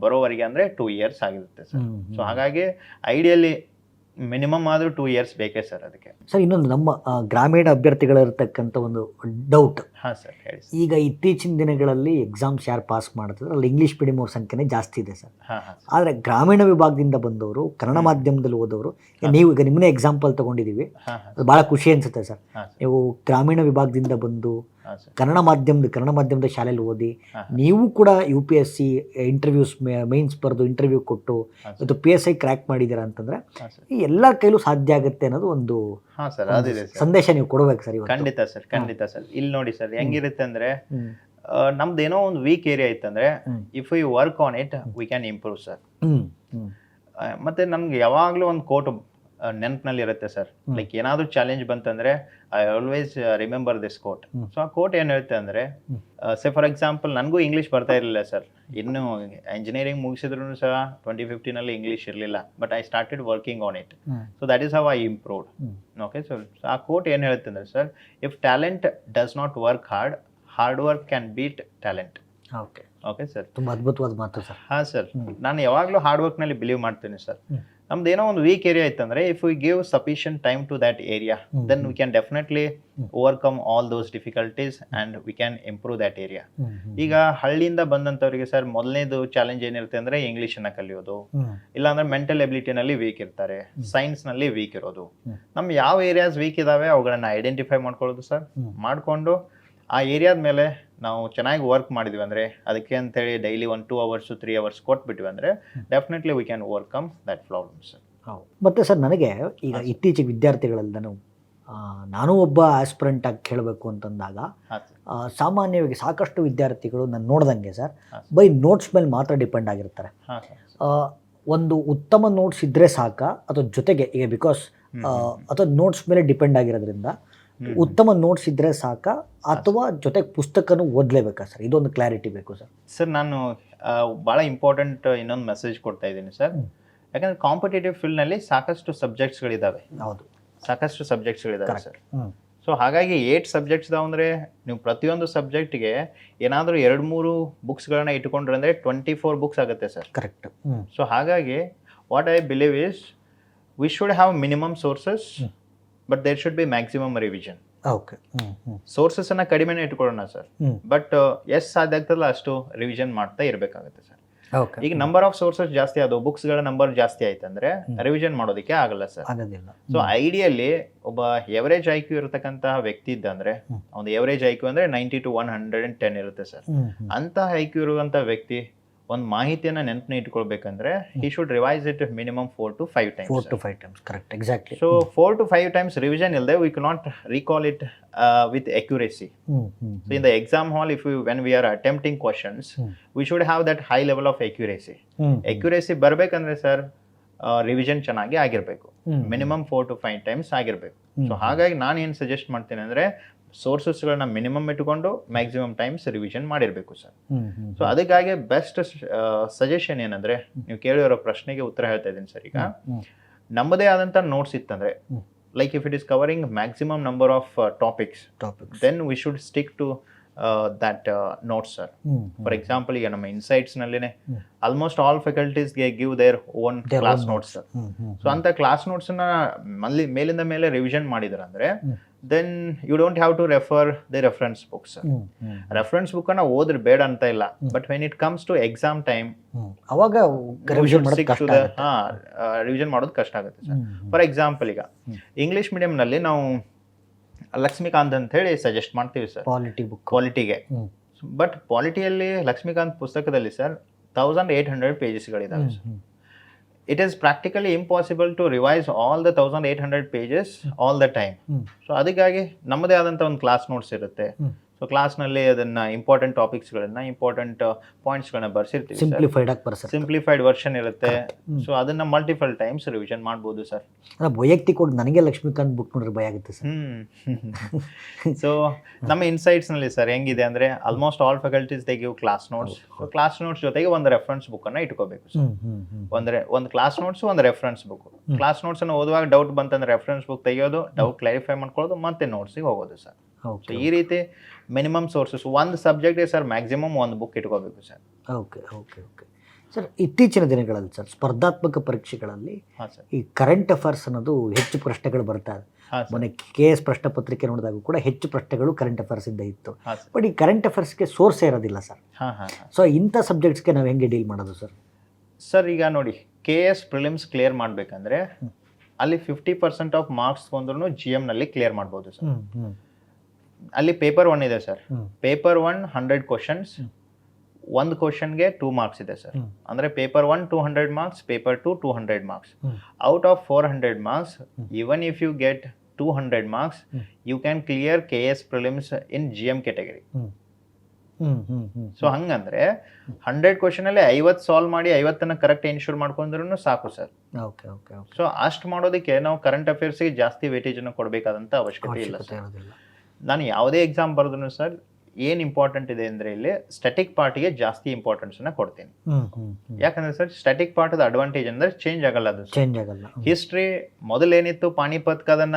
ಬರೋವರೆಗೆ ಅಂದ್ರೆ 2 years ಆಗಿರುತ್ತೆ ಸರ್. ಸೊ ಹಾಗಾಗಿ ಐಡಿಯಲಿ ಮಿನಿಮಮ್ ಆದ್ರೂ 2 years ಬೇಕೇ ಸರ್ ಅದಕ್ಕೆ. ಸರ್ ಇನ್ನೊಂದು ನಮ್ಮ ಗ್ರಾಮೀಣ ಅಭ್ಯರ್ಥಿಗಳಿರ್ತಕ್ಕಂಥ ಒಂದು ಡೌಟ್. ಹಾಂ ಸರ್ ಹೇಳಿ. ಈಗ ಇತ್ತೀಚಿನ ದಿನಗಳಲ್ಲಿ ಎಕ್ಸಾಮ್ಸ್ ಯಾರು ಪಾಸ್ ಮಾಡ್ತಿದ್ರು ಅಲ್ಲಿ ಇಂಗ್ಲೀಷ್ ಮೀಡಿಯಂ ಅವ್ರ ಸಂಖ್ಯೆನೇ ಜಾಸ್ತಿ ಇದೆ ಸರ್. ಆದರೆ ಗ್ರಾಮೀಣ ವಿಭಾಗದಿಂದ ಬಂದವರು, ಕನ್ನಡ ಮಾಧ್ಯಮದಲ್ಲಿ ಓದೋರು, ನೀವು ಈಗ ನಿಮ್ಮನ್ನೇ ಎಕ್ಸಾಂಪಲ್ ತಗೊಂಡಿದ್ದೀವಿ, ಅದು ಭಾಳ ಖುಷಿ ಅನಿಸುತ್ತೆ ಸರ್. ನೀವು ಗ್ರಾಮೀಣ ವಿಭಾಗದಿಂದ ಬಂದು ಕನ್ನಡ ಮಾಧ್ಯಮದ ಶಾಲೆಯಲ್ಲಿ ಓದಿ ನೀವು ಕೂಡ UPSC ಇಂಟರ್ವ್ಯೂಸ್ ಮೈನ್ಸ್ ಬರೆದು ಇಂಟರ್ವ್ಯೂ ಕೊಟ್ಟು ಇವತ್ತು PSI ಕ್ರ್ಯಾಕ್ ಮಾಡಿದ್ದೀರಾ ಅಂತಂದ್ರೆ ಈ ಎಲ್ಲ ಕೈಲೂ ಸಾಧ್ಯ ಆಗುತ್ತೆ ಅನ್ನೋದು ಒಂದು ಸಂದೇಶ ನೀವು ಕೊಡಬೇಕು ಸರ್. ಖಂಡಿತ ಸರ್. ಇಲ್ಲಿ ನೋಡಿ ಸರ್ ಹೆಂಗಿರುತ್ತೆ ಅಂದ್ರೆ ನಮ್ದೇನೋ ಒಂದು ವೀಕ್ ಏರಿಯಾ ಇತ್ತಂದ್ರೆ if you work on it we can improve sir. ಮತ್ತೆ ನಮ್ಗೆ ಯಾವಾಗ್ಲೂ ಒಂದು ಕೋಟ್ ನೆನಪಿನಲ್ಲಿ ಇರುತ್ತೆ ಸರ್. ಲೈಕ್ ಏನಾದ್ರು ಚಾಲೆಂಜ್ ಬಂತಂದ್ರೆ I always remember this quote. So ಆ ಕೋಟ್ ಏನ್ ಹೇಳುತ್ತೆ ಅಂದ್ರೆ, ಸೇ ಫಾರ್ ಎಕ್ಸಾಂಪಲ್ ನನಗೂ ಇಂಗ್ಲೀಷ್ ಬರ್ತಾ ಇರಲಿಲ್ಲ ಸರ್. ಇನ್ನು ಇಂಜಿನಿಯರಿಂಗ್ ಮುಗಿಸಿದ್ರು ಸಹ 2015 ಇಂಗ್ಲೀಷ್ ಇರಲಿಲ್ಲ. But I started working on it. So that is how I improved. Okay sir. ಆ ಕೋಟ್ ಏನ್ ಹೇಳುತ್ತೆ ಅಂದ್ರೆ sir, if talent does not work hard work can beat talent. Okay sir. ತುಂಬಾ ಅದ್ಭುತವಾದ ಮಾತು ಸರ್. ಹಾಂ ಸರ್. ನಾನು ಯಾವಾಗಲೂ ಹಾರ್ಡ್ ವರ್ಕ್ನಲ್ಲಿ ಬಿಲೀವ್ ಮಾಡ್ತೀನಿ ಸರ್. ನಮ್ದು ಏನೋ ಒಂದು ವೀಕ್ ಏರಿಯಾ ಇತ್ತಂದ್ರೆ if we give sufficient time to that area then we can definitely overcome all those difficulties and we can improve that area. ಈಗ ಹಳ್ಳಿಯಿಂದ ಬಂದಂಥವ್ರಿಗೆ ಸರ್ ಮೊದಲನೇದು ಚಾಲೆಂಜ್ ಏನಿರುತ್ತೆ ಅಂದ್ರೆ ಇಂಗ್ಲೀಷನ್ನು ಕಲಿಯೋದು, ಇಲ್ಲಾಂದ್ರೆ ಮೆಂಟಲ್ ಎಬಿಲಿಟಿನಲ್ಲಿ ವೀಕ್ ಇರ್ತಾರೆ, ಸೈನ್ಸ್ನಲ್ಲಿ ವೀಕ್ ಇರೋದು. ನಮ್ಮ ಯಾವ ಏರಿಯಾಸ್ ವೀಕ್ ಇದಾವೆ ಅವುಗಳನ್ನ ಐಡೆಂಟಿಫೈ ಮಾಡ್ಕೊಳ್ಳೋದು ಸರ್. ಮಾಡಿಕೊಂಡು ಆ ಏರಿಯಾದ ಮೇಲೆ ನಾವು ಚೆನ್ನಾಗಿ ವರ್ಕ್ ಮಾಡಿದ್ವಿ ಅಂದರೆ ಅದಕ್ಕೆ ಅಂತೇಳಿ ಡೈಲಿ 1-2 hours 3 hours ಕೊಟ್ಬಿಟ್ವಿ ಅಂದರೆ definitely we can overcome that problems. ಹೌದು. ಮತ್ತು ಸರ್ ನನಗೆ ಈಗ ಇತ್ತೀಚೆಗೆ ವಿದ್ಯಾರ್ಥಿಗಳಲ್ಲಿ ನಾನು ಒಬ್ಬ ಆಸ್ಪಿರೆಂಟ್ ಆಗಿ ಕೇಳಬೇಕು ಅಂತಂದಾಗ ಸಾಮಾನ್ಯವಾಗಿ ಸಾಕಷ್ಟು ವಿದ್ಯಾರ್ಥಿಗಳು ನಾನು ನೋಡ್ದಂಗೆ ಸರ್ ಬೈ ನೋಟ್ಸ್ ಮೇಲೆ ಮಾತ್ರ ಡಿಪೆಂಡ್ ಆಗಿರ್ತಾರೆ. ಒಂದು ಉತ್ತಮ ನೋಟ್ಸ್ ಇದ್ದರೆ ಸಾಕ ಅಥವಾ ಜೊತೆಗೆ ಈಗ ಬಿಕಾಸ್ ಅಥವಾ ನೋಟ್ಸ್ ಮೇಲೆ ಡಿಪೆಂಡ್ ಆಗಿರೋದ್ರಿಂದ ಉತ್ತಮ ನೋಟ್ಸ್ ಇದ್ರೆ ಸಾಕ ಅಥವಾ ಜೊತೆಗೆ ಪುಸ್ತಕನೂ ಓದಲೇಬೇಕಾ ಸರ್? ಇದೊಂದು ಕ್ಲಾರಿಟಿ ಬೇಕು ಸರ್. ಸರ್ ನಾನು ಭಾಳ ಇಂಪಾರ್ಟೆಂಟ್ ಇನ್ನೊಂದು ಮೆಸೇಜ್ ಕೊಡ್ತಾ ಇದ್ದೀನಿ ಸರ್. ಯಾಕಂದರೆ ಕಾಂಪಿಟೇಟಿವ್ ಫೀಲ್ಡ್ನಲ್ಲಿ ಸಾಕಷ್ಟು ಸಬ್ಜೆಕ್ಟ್ಸ್ಗಳಿದ್ದಾವೆ. ಹೌದು, ಸಾಕಷ್ಟು ಸಬ್ಜೆಕ್ಟ್ಸ್ಗಳಿದ್ದಾವೆ ಸರ್. ಸೊ ಹಾಗಾಗಿ 8 ಸಬ್ಜೆಕ್ಟ್ಸ್ ಇದಾವೆ ಅಂದರೆ ನೀವು ಪ್ರತಿಯೊಂದು ಸಬ್ಜೆಕ್ಟ್ಗೆ ಏನಾದರೂ 2-3 ಬುಕ್ಸ್ಗಳನ್ನ ಇಟ್ಕೊಂಡ್ರೆ ಅಂದರೆ 24 books ಆಗುತ್ತೆ ಸರ್. ಕರೆಕ್ಟ್. ಸೊ ಹಾಗಾಗಿ what I believe is we should have minimum sources but there should be maximum revision. Okay. ಸೋರ್ಸಸ್ಸನ್ನು ಕಡಿಮೆನೇ ಇಟ್ಕೊಳ್ಳೋಣ ಸರ್. ಬಟ್ ಎಷ್ಟು ಸಾಧ್ಯ ಆಗ್ತದಲ್ಲ ಅಷ್ಟು ರಿವಿಷನ್ ಮಾಡ್ತಾ ಇರಬೇಕಾಗುತ್ತೆ ಸರ್. ಈಗ ನಂಬರ್ ಆಫ್ ಸೋರ್ಸಸ್ ಜಾಸ್ತಿ ಆದವು, ಬುಕ್ಸ್ಗಳ ನಂಬರ್ ಜಾಸ್ತಿ ಆಯ್ತಂದ್ರೆ ರಿವಿಷನ್ ಮಾಡೋದಕ್ಕೆ ಆಗಲ್ಲ ಸರ್. ಸೊ ಐಡಿಯಲಿ ಒಬ್ಬ ಎವರೇಜ್ IQ ಇರತಕ್ಕಂತಹ ವ್ಯಕ್ತಿ ಇದ್ದಂದ್ರೆ ಒಂದು ಎವರೇಜ್ IQ ಅಂದ್ರೆ 90 to 110 ಇರುತ್ತೆ ಸರ್. ಅಂತಹ IQ ಇರುವಂತ ವ್ಯಕ್ತಿ ಒಂದು ಮಾಹಿತಿಯನ್ನ ನೆನಪನ್ನ ಇಟ್ಕೊಳ್ಬೇಕಂದ್ರೆ he should revise it minimum 4 to 5 times. 4 to 5 times, correct, exactly. So 4 to 5 times revision ilde we cannot recall it with accuracy. So in the exam hall when we are attempting questions we should have that high level of accuracy. Accuracy ಬರಬೇಕಂದ್ರೆ sir revision ಚೆನ್ನಾಗಿ ಆಗಿರಬೇಕು, minimum 4 to 5 times ಆಗಿರಬೇಕು. So ಹಾಗಾಗಿ ನಾನು ಏನು suggest ಮಾಡ್ತೀನಿ ಅಂದರೆ ಸೋರ್ಸಸ್ಗಳನ್ನ minimum ಇಟ್ಕೊಂಡು ಮ್ಯಾಕ್ಸಿಮಮ್ ಟೈಮ್ಸ್ ರಿವಿಷನ್ ಮಾಡಿರಬೇಕು ಸರ್. ಸೊ ಅದಕ್ಕಾಗಿ ಬೆಸ್ಟ್ ಸಜೆಷನ್ ಏನಂದ್ರೆ, ನೀವು ಕೇಳಿರೋ ಪ್ರಶ್ನೆಗೆ ಉತ್ತರ ಹೇಳ್ತಾ ಇದ್ದೀನಿ ಸರ್. ಈಗ ನಮ್ಮದೇ ಆದಂಥ ನೋಟ್ಸ್ ಇತ್ತಂದ್ರೆ like if it is covering maximum number of topics then we should stick to that notes sir. For example ಈಗ ನಮ್ಮ ಇನ್ಸೈಟ್ಸ್ ನಲ್ಲಿನೇ almost all faculties give their own class notes sir. So ಅಂತ class notes ನ ಮೇಲಿಂದ ಮೇಲೆ revision ಮಾಡಿದ್ರ ಅಂದ್ರೆ then you don't have to refer the reference books. Reference book ಅನ್ನ ಓದ್ರೆ ಬೇಡ ಅಂತ ಇಲ್ಲ, but when it comes to exam time ಅವಾಗ ರಿವಿಷನ್ ಮಾಡೋದು ಕಷ್ಟ ಆಗುತ್ತೆ ಸರ್. ಫಾರ್ ಎಕ್ಸಾಂಪಲ್ ಈಗ ಇಂಗ್ಲಿಷ್ ಮೀಡಿಯಂ ನಲ್ಲಿ ನಾವು ಲಕ್ಷ್ಮೀಕಾಂತ್ ಅಂತ ಹೇಳಿ ಸಜೆಸ್ಟ್ ಮಾಡ್ತೀವಿ ಸರ್ ಪಾಲಿಟಿ ಬುಕ್. ಪಾಲಿಟಿಗೆ. ಬಟ್ ಪಾಲಿಟಿಯಲ್ಲಿ ಲಕ್ಷ್ಮೀಕಾಂತ್ ಪುಸ್ತಕದಲ್ಲಿ ಸರ್ 1800 ಪೇಜಸ್ಗಳಿದ್ದಾವೆ sir. It is practically impossible to revise all the 1800 pages all the time. So ಅದಕ್ಕಾಗಿ ನಮ್ಮದೇ ಆದಂಥ ಒಂದು ಕ್ಲಾಸ್ ನೋಟ್ಸ್ ಇರುತ್ತೆ. ಸೊ ಕ್ಲಾಸ್ನಲ್ಲಿ ಅದನ್ನ ಇಂಪಾರ್ಟೆಂಟ್ ಟಾಪಿಕ್ಸ್ಗಳನ್ನ ಇಂಪಾರ್ಟೆಂಟ್ ಪಾಯಿಂಟ್ಸ್ಗಳನ್ನ ಬರ್ಸಿರ್ತೀವಿ. ಸಿಂಪ್ಲಿಫೈಡ್ ಆಗಿ ಬರ್ಸರ್, ಸಿಂಪ್ಲಿಫೈಡ್ ವರ್ಷನ್ ಇರುತ್ತೆ. ಸೊ ಅದನ್ನ ಮಲ್ಟಿಪಲ್ ಟೈಮ್ಸ್ ರಿವಿಷನ್ ಮಾಡ್ಬೋದು ಸರ್. ವೈಯಕ್ತಿಕವಾಗಿ ನನಗೆ ಲಕ್ಷ್ಮೀಕಾಂತ್ ಬುಕ್ ನೋಡಿದ್ರೆ ಭಯ ಆಗುತ್ತೆ ಸರ್. ಸೊ ನಮ್ಮ ಇನ್ಸೈಟ್ಸ್ನಲ್ಲಿ ಸರ್ ಹೆಂಗಿದೆ ಅಂದರೆ almost all faculties they give class notes. So class notes ಜೊತೆಗೆ ಒಂದು ರೆಫರೆನ್ಸ್ ಬುಕ್ಕನ್ನು ಇಟ್ಕೋಬೇಕು ಸರ್. ಒಂದು ಕ್ಲಾಸ್ ನೋಟ್ಸ್, ಒಂದು ರೆಫರೆನ್ಸ್ ಬುಕ್. ಕ್ಲಾಸ್ ನೋಟ್ಸನ್ನು ಓದುವಾಗ ಡೌಟ್ ಬಂತಂದ್ರೆ ರೆಫರೆನ್ಸ್ ಬುಕ್ ತೆಗೆಯೋದು, ಡೌಟ್ ಕ್ಲಾರಿಫೈ ಮಾಡ್ಕೊಳ್ಳೋದು, ಮತ್ತೆ ನೋಟ್ಸಿಗೆ ಹೋಗೋದು ಸರ್. ಸೊ ಈ ರೀತಿ ಮಿನಿಮಮ್ ಸೋರ್ಸಸ್ ಒಂದು ಸಬ್ಜೆಕ್ಟ್ಗೆ ಸರ್ ಮ್ಯಾಕ್ಸಿಮಮ್ ಒಂದು ಬುಕ್ ಇಟ್ಕೋಬೇಕು sir. Okay okay okay sir. ಇತ್ತೀಚಿನ ದಿನಗಳಲ್ಲಿ ಸರ್ ಸ್ಪರ್ಧಾತ್ಮಕ ಪರೀಕ್ಷೆಗಳಲ್ಲಿ ಹಾಂ ಸರ್, ಈ ಕರೆಂಟ್ ಅಫೇರ್ಸ್ ಅನ್ನೋದು ಹೆಚ್ಚು ಪ್ರಶ್ನೆಗಳು ಬರ್ತಾ ಇದೆ. ಹಾಂ ಸರ್, ಮೊನ್ನೆ KS ಪ್ರಶ್ನೆ ಪತ್ರಿಕೆ ನೋಡಿದಾಗ ಕೂಡ ಹೆಚ್ಚು ಪ್ರಶ್ನೆಗಳು ಕರೆಂಟ್ ಅಫೇರ್ಸ್ ಇಂದ ಇತ್ತು. ಹಾಂ ಸರ್, ಬಟ್ ಈ ಕರೆಂಟ್ ಅಫೇರ್ಸ್ಗೆ ಸೋರ್ಸೇ ಇರೋದಿಲ್ಲ ಸರ್. ಹಾಂ ಹಾಂ ಹಾಂ ಸೊ ಇಂಥ ಸಬ್ಜೆಕ್ಟ್ಸ್ಗೆ ನಾವು ಹೆಂಗೆ ಡೀಲ್ ಮಾಡೋದು ಸರ್? ಸರ್ ಈಗ ನೋಡಿ, KS ಪ್ರಿಲಿಮ್ಸ್ ಕ್ಲಿಯರ್ ಮಾಡಬೇಕಂದ್ರೆ ಅಲ್ಲಿ 50% ಆಫ್ ಮಾರ್ಕ್ಸ್ ತೊಗೊಂಡ್ರು GM ನಲ್ಲಿ ಕ್ಲಿಯರ್ ಮಾಡ್ಬೋದು ಸರ್. ಅಲ್ಲಿ ಪೇಪರ್ 1 ಇದೆ ಸರ್. ಪೇಪರ್ 1 100 ಕ್ವಶನ್ಸ್, ಒಂದು ಕ್ವಶನ್ಗೆ 2 ಮಾರ್ಕ್ಸ್ ಇದೆ ಸರ್. ಅಂದರೆ paper 1 200 marks, paper 2 200 marks. Out of 400 marks, even if you get 200 marks, you can clear KS prelims in GM category. So ಹಂಗಂದ್ರೆ 100 ಕ್ವಶನ್ ಅಲ್ಲಿ 50 ಸಾಲ್ವ್ ಮಾಡಿ 50ನ್ನ ಕರೆಕ್ಟ್ ಎನ್ಶೂರ್ ಮಾಡ್ಕೊಂಡ್ರು ಸಾಕು sir. Okay okay okay. So ಅಷ್ಟು ಮಾಡೋದಕ್ಕೆ ನಾವು current ಅಫೇರ್ಸ್ಗೆ ಜಾಸ್ತಿ weightage ಅನ್ನು ಕೊಡಬೇಕಾದಂತ ಅವಶ್ಯಕತೆ ಇಲ್ಲ ಸರ್. ನಾನು ಯಾವುದೇ ಎಕ್ಸಾಮ್ ಬರೆದ್ರು ಸರ್ ಏನು ಇಂಪಾರ್ಟೆಂಟ್ ಇದೆ ಅಂದರೆ ಇಲ್ಲಿ ಸ್ಟ್ಯಾಟಿಕ್ ಪಾರ್ಟಿಗೆ ಜಾಸ್ತಿ ಇಂಪಾರ್ಟೆನ್ಸನ್ನು ಕೊಡ್ತೀನಿ. ಯಾಕಂದರೆ ಸರ್ ಸ್ಟ್ಯಾಟಿಕ್ ಪಾರ್ಟದ ಅಡ್ವಾಂಟೇಜ್ ಅಂದರೆ ಚೇಂಜ್ ಆಗಲ್ಲ, ಅದು ಚೇಂಜ್ ಆಗಲ್ಲ. ಹಿಸ್ಟ್ರಿ ಮೊದಲೇನಿತ್ತು ಪಾಣಿಪತ್ ಕದನ,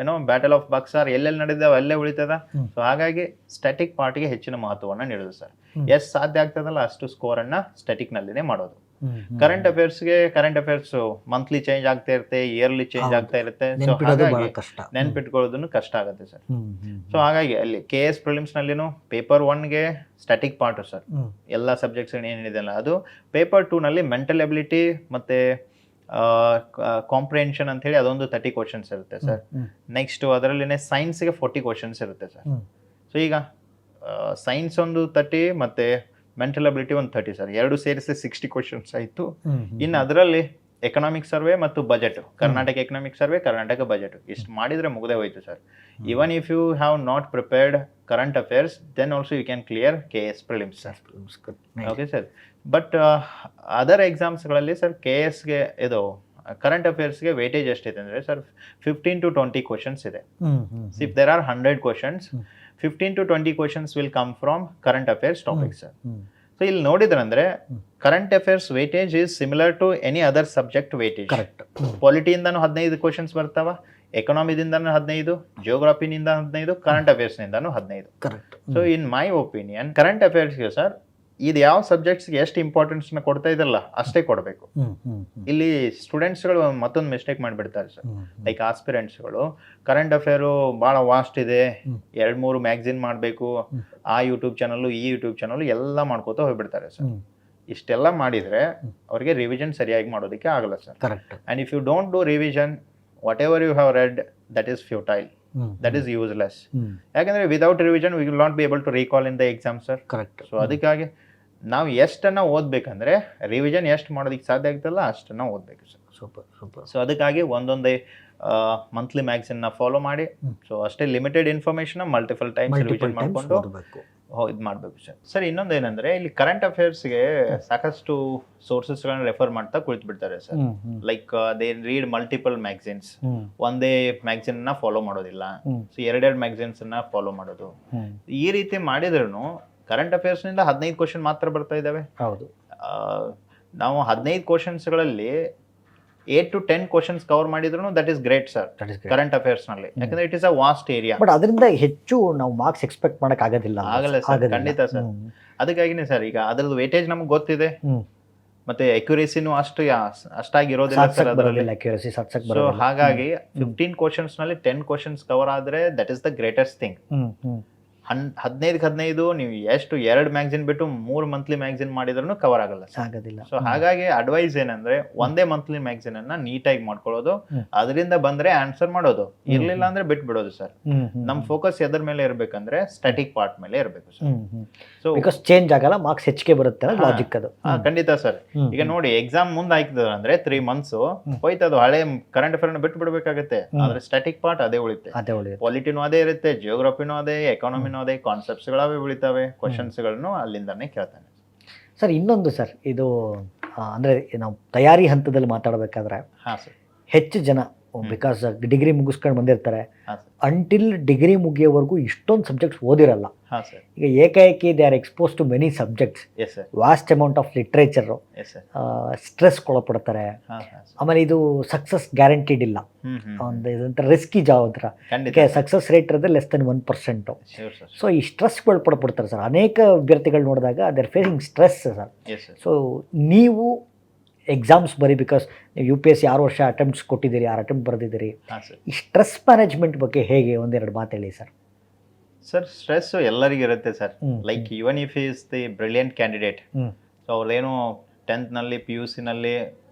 ಏನೋ ಬ್ಯಾಟಲ್ ಆಫ್ ಬಕ್ಸಾರ್ ಎಲ್ಲೆಲ್ಲಿ ನಡೆದಾವ ಅಲ್ಲೇ ಉಳಿತದ. ಸೊ ಹಾಗಾಗಿ ಸ್ಟ್ಯಾಟಿಕ್ ಪಾರ್ಟಿಗೆ ಹೆಚ್ಚಿನ ಮಹತ್ವವನ್ನು ನೀಡೋದು ಸರ್. ಎಷ್ಟು ಸಾಧ್ಯ ಆಗ್ತದಲ್ಲ ಅಷ್ಟು ಸ್ಕೋರನ್ನು ಸ್ಟ್ಯಾಟಿಕ್ನಲ್ಲಿನೇ ಮಾಡೋದು. ಕರೆಂಟ್ ಅಫೇರ್ಸ್ ಮಂತ್ಲಿ ಚೇಂಜ್ ಆಗ್ತಾ ಇರುತ್ತೆ, ಇಯರ್ಲಿ ಚೇಂಜ್ ಆಗ್ತಾ ಇರುತ್ತೆ. ಸೊ ಹಾಗಾಗಿ ನೆನ್ಪಿಟ್ಕೊಳ್ಳೋದನ್ನು ಕಷ್ಟ ಆಗುತ್ತೆ ಸರ್. ಸೊ ಹಾಗಾಗಿ ಅಲ್ಲಿ KS ಪ್ರಿಲಿಮ್ಸ್ ನಲ್ಲಿನೂ ಪೇಪರ್ 1ಗೆ ಸ್ಟ್ಯಾಟಿಕ್ ಪಾರ್ಟ್ ಸರ್, ಎಲ್ಲ ಸಬ್ಜೆಕ್ಟ್ಸ್ ಏನಿದೆ ಅಲ್ಲ ಅದು. ಪೇಪರ್ 2 ನಲ್ಲಿ ಮೆಂಟಲ್ ಎಬಿಲಿಟಿ ಮತ್ತೆ ಕಾಂಪ್ರಿಹೆನ್ಷನ್ ಅಂತ ಹೇಳಿ ಅದೊಂದು 30 ಕ್ವಶನ್ಸ್ ಇರುತ್ತೆ ಸರ್. ನೆಕ್ಸ್ಟ್ ಅದರಲ್ಲಿನೇ ಸೈನ್ಸ್ಗೆ 40 ಕ್ವಶನ್ಸ್ ಇರುತ್ತೆ ಸರ್. ಸೊ ಈಗ ಸೈನ್ಸ್ ಒಂದು 30 ಮತ್ತೆ ಮೆಂಟಲ್ ಅಬಿಲಿಟಿ ಒಂದು 30 ಸರ್, ಎರಡು ಸೇರಿಸಿ 60 ಕ್ವಶನ್ಸ್ ಆಯಿತು. ಇನ್ನು ಅದರಲ್ಲಿ ಎಕನಾಮಿಕ್ ಸರ್ವೆ ಮತ್ತು budget, Karnataka economic survey, Karnataka budget, ಇಷ್ಟು ಮಾಡಿದರೆ ಮುಗದೆ ಹೋಯ್ತು sir. Even if you have not prepared current affairs then also you can clear KS prelims sir. Okay sir. But other ಎಕ್ಸಾಮ್ಸ್ಗಳಲ್ಲಿ ಸರ್ KSಗೆ ಇದು ಕರೆಂಟ್ ಅಫೇರ್ಸ್ಗೆ ವೇಟೇಜ್ ಎಷ್ಟಿದೆ ಅಂದರೆ ಸರ್ 15 to 20 ಕ್ವಶನ್ಸ್ ಇದೆ. If there are 100 questions, 15 to 20 questions will come from current affairs topic sir. So ಇಲ್ಲಿ ನೋಡಿದ್ರಂದ್ರೆ current affairs weightage is similar to any other subject weightage. Correct. ಪಾಲಿಟಿಯಿಂದನೂ 15 questions ಬರ್ತಾವ, ಎಕನಾಮಿದಿಂದನೂ 15, ಜಿಯೋಗ್ರಫಿನಿಂದ 15, ಕರೆಂಟ್ ಅಫೇರ್ಸ್ನಿಂದನೂ 15. Correct. So in my opinion current ಅಫೇರ್ಸ್ಗೆ sir ಇದು ಯಾವ ಸಬ್ಜೆಕ್ಟ್ಸ್ಗೆ ಎಷ್ಟು ಇಂಪಾರ್ಟೆನ್ಸ್ನ ಕೊಡ್ತಾ ಇದ್ರಲ್ಲ ಅಷ್ಟೇ ಕೊಡಬೇಕು. ಇಲ್ಲಿ ಸ್ಟೂಡೆಂಟ್ಸ್ಗಳು ಮತ್ತೊಂದು ಮಿಸ್ಟೇಕ್ ಮಾಡಿಬಿಡ್ತಾರೆ ಸರ್. ಲೈಕ್ ಆಸ್ಪಿರೆಂಟ್ಸ್ಗಳು ಕರೆಂಟ್ ಅಫೇರು ಭಾಳ ವಾಸ್ಟ್ ಇದೆ, 2-3 ಮ್ಯಾಗ್ಝಿನ್ ಮಾಡಬೇಕು, ಆ ಯೂಟ್ಯೂಬ್ ಚಾನಲ್ಲು ಈ ಯೂಟ್ಯೂಬ್ ಚಾನಲ್ಲು ಎಲ್ಲ ಮಾಡ್ಕೋತಾ ಹೋಗ್ಬಿಡ್ತಾರೆ ಸರ್. ಇಷ್ಟೆಲ್ಲ ಮಾಡಿದರೆ ಅವ್ರಿಗೆ ರಿವಿಷನ್ ಸರಿಯಾಗಿ ಮಾಡೋದಕ್ಕೆ ಆಗಲ್ಲ sir. Correct. And if you don't do revision, whatever you have read that is futile, that is useless. ಯಾಕಂದರೆ without revision we will not be able to recall in the exam sir. Correct. So ಅದಕ್ಕಾಗಿ ನಾವು ಎಷ್ಟನ್ನು ಓದಬೇಕಂದ್ರೆ revision ಎಷ್ಟು ಮಾಡೋದಕ್ಕೆ ಸಾಧ್ಯ ಆಗ್ತಲ್ಲ ಅಷ್ಟನ್ನು ಓದಬೇಕು sir. Super super. So ಅದಕ್ಕಾಗಿ ಒಂದೊಂದೇ ಮಂತ್ಲಿ ಮ್ಯಾಗ್ಝಿನ್ನ ಫಾಲೋ ಮಾಡಿ, ಸೊ ಅಷ್ಟೇ limited information multiple times revision ಮಾಡಿಕೊಂಡು ಇದು ಮಾಡಬೇಕು ಸರ್. ಸರ್ ಇನ್ನೊಂದು ಏನಂದರೆ ಇಲ್ಲಿ ಕರೆಂಟ್ ಅಫೇರ್ಸ್ಗೆ ಸಾಕಷ್ಟು ಸೋರ್ಸಸ್ಗಳನ್ನ ರೆಫರ್ ಮಾಡ್ತಾ ಕುಳಿತು ಬಿಡ್ತಾರೆ sir. Like they read multiple magazines, ಒಂದೇ ಮ್ಯಾಗ್ಝಿನ್ನ ಫಾಲೋ ಮಾಡೋದಿಲ್ಲ, ಸೊ ಎರಡೆರಡು ಮ್ಯಾಗ್ಝಿನ್ಸನ್ನ ಫಾಲೋ ಮಾಡೋದು. ಈ ರೀತಿ ಮಾಡಿದ್ರೂ ಕರೆಂಟ್ ಅಫೇರ್ಸ್ನಿಂದ 15 ಕ್ವಶನ್ ಮಾತ್ರ ಬರ್ತಾ ಇದ್ದಾವೆ. ಹೌದು. ನಾವು 15 ಕ್ವಶನ್ಸ್ಗಳಲ್ಲಿ 8 to 10 ಕ್ವಶನ್ಸ್ ಕವರ್ ಮಾಡಿದ್ರು that is great sir current ಅಫೇರ್ಸ್ನಲ್ಲಿ. ಯಾಕಂದ್ರೆ it is a vast area. But ಅದರಿಂದ ಹೆಚ್ಚು ನಾವು ಮಾರ್ಕ್ಸ್ ಎಕ್ಸ್ಪೆಕ್ಟ್ ಮಾಡಕ್ ಆಗೋದಿಲ್ಲ. ಆಗಲ್ಲ ಸರ್, ಖಂಡಿತ ಸರ್. ಅದಕ್ಕಾಗಿನೇ ಸರ್ ಈಗ ಅದ್ರದ್ದು ವೇಟೇಜ್ ನಮ್ಗೆ ಗೊತ್ತಿದೆ, ಮತ್ತೆ ಅಕ್ಯುರೇಸಿನೂ ಅಷ್ಟಾಗಿರೋದಿಲ್ಲ ಸರ್ ಅದರಲ್ಲಿ. ಸೊ ಹಾಗಾಗಿ 15 ಕ್ವಶನ್ಸ್ ನಲ್ಲಿ 10 ಕ್ವಶನ್ಸ್ ಕವರ್ ಆದ್ರೆ that is the greatest thing. 15 ನೀವು ಎಷ್ಟು 2 ಮ್ಯಾಗ್ಝಿನ್ ಬಿಟ್ಟು 3 ಮಂತ್ಲಿ ಮ್ಯಾಗ್ಝಿನ್ ಮಾಡಿದ್ರೂ ಕವರ್ ಆಗಲ್ಲ ಸರ್. ಆಗೋದಿಲ್ಲ. ಸೊ ಹಾಗಾಗಿ ಅಡ್ವೈಸ್ ಏನಂದ್ರೆ ಒಂದೇ ಮಂತ್ಲಿ ಮ್ಯಾಗ್ಝಿನ್ ಅನ್ನ ನೀಟಾಗಿ ಮಾಡ್ಕೊಳ್ಳೋದು, ಅದರಿಂದ ಬಂದ್ರೆ ಆನ್ಸರ್ ಮಾಡೋದು, ಇರ್ಲಿಲ್ಲ ಅಂದ್ರೆ ಬಿಟ್ಬಿಡೋದು ಸರ್. ನಮ್ ಫೋಕಸ್ ಎದ್ರ ಮೇಲೆ ಇರ್ಬೇಕಂದ್ರೆ ಸ್ಟ್ಯಾಟಿಕ್ ಪಾರ್ಟ್ ಮೇಲೆ ಇರ್ಬೇಕು ಸರ್. ಸೊ ಬಿಕಾಸ್ ಚೇಂಜ್ ಆಗಲ್ಲ, ಮಾರ್ಕ್ಸ್ ಹೆಚ್ಚಿಗೆ ಬರುತ್ತೆ ಲಾಜಿಕ್ ಅದು. ಖಂಡಿತ ಸರ್. ಈಗ ನೋಡಿ ಎಕ್ಸಾಮ್ ಮುಂದೆ ಆಯ್ತದ ಅಂದ್ರೆ 3 ಮಂತ್ಸ್ ಹೋಯ್ತದು, ಹಳೆ ಕರೆಂಟ್ ಅಫೇರ್ ಬಿಟ್ಟು ಬಿಡ್ಬೇಕಾಗತ್ತೆ. ಆದ್ರೆ ಸ್ಟ್ಯಾಟಿಕ್ ಪಾರ್ಟ್ ಅದೇ ಉಳಿತೆ. ಪಾಲಿಟಿನೂ ಅದೇ ಇರುತ್ತೆ, ಜಿಯೋಗ್ರಫಿನೂ ಅದೇ, ಎಕಾನಮಿನೂ ಅದೇ, ಕಾನ್ಸೆಪ್ಟ್ಸ್ ಗಳವೇ ಉಳಿತಾವೆ, ಕ್ವಶನ್ಸ್ ಗಳನ್ನು ಅಲ್ಲಿಂದಾನೆ ಕೇಳ್ತಾನೆ. ಸರ್ ಇನ್ನೊಂದು ಸರ್, ಇದು ಅಂದ್ರೆ ನಾವು ತಯಾರಿ ಹಂತದಲ್ಲಿ ಮಾತಾಡಬೇಕಾದ್ರೆ ಹಾ ಸರ್, ಹೆಚ್ಚು ಜನ ಬಿಕಾಸ್ ಡಿಗ್ರಿ ಮುಗಿಸ್ಕೊಂಡು ಬಂದಿರ್ತಾರೆ, ಹಾ ಸರ್, ಅಂಟಿಲ್ ಡಿಗ್ರಿ ಮುಗಿಯೋವರೆಗೂ ಇಷ್ಟೊಂದು ಸಬ್ಜೆಕ್ಟ್ಸ್ ಓದಿರಲ್ಲ. ಹಾ ಸರ್, ಈಗ ಏಕಾಏಕಿ they are expose to many subjects, yes sir, vast amount of literature, yes sir, stress ಒಳಪಡ್ತಾರೆ. ಹಾ ಹಾ ಸರ್, ಆಮೇಲೆ ಇದು ಸಕ್ಸಸ್ ಗ್ಯಾರಂಟಿಡ್ ಇಲ್ಲ, ಒಂದು ಇದಂತ ರಿಸ್ಕಿ ಜಾಬ್ ಹತ್ರ. ಖಂಡಿತ ಸಕ್ಸಸ್ ರೇಟ್ ಇರೋದ್ರೆ less than 1%. Sure sir, so ಈ ಸ್ಟ್ರೆಸ್ಗೆ ಒಳಪಡ್ಬಿಡ್ತಾರೆ ಸರ್. ಅನೇಕ ಅಭ್ಯರ್ಥಿಗಳು ನೋಡಿದಾಗ they are facing stress sir. Yes sir. So ನೀವು ಎಕ್ಸಾಮ್ಸ್ ಬರೀ ಬಿಕಾಸ್ ನೀವು UPSC 6 ವರ್ಷ ಅಟೆಂಪ್ಟ್ಸ್ ಕೊಟ್ಟಿದ್ದೀರಿ, 6 ಅಟೆಂಪ್ಟ್ ಬರೆದಿದ್ದೀರಿ. ಹಾ ಸರ್. ಈ ಸ್ಟ್ರೆಸ್ ಮ್ಯಾನೇಜ್ಮೆಂಟ್ ಬಗ್ಗೆ ಹೇಗೆ ಒಂದೆರಡು ಮಾತು ಹೇಳಿ ಸರ್. ಸರ್ ಸ್ಟ್ರೆಸ್ ಎಲ್ಲರಿಗೂ ಇರುತ್ತೆ sir. Like even if is the brilliant candidate, so ಅವ್ರೇನು 10th ನಲ್ಲಿ PUC ನಲ್ಲಿ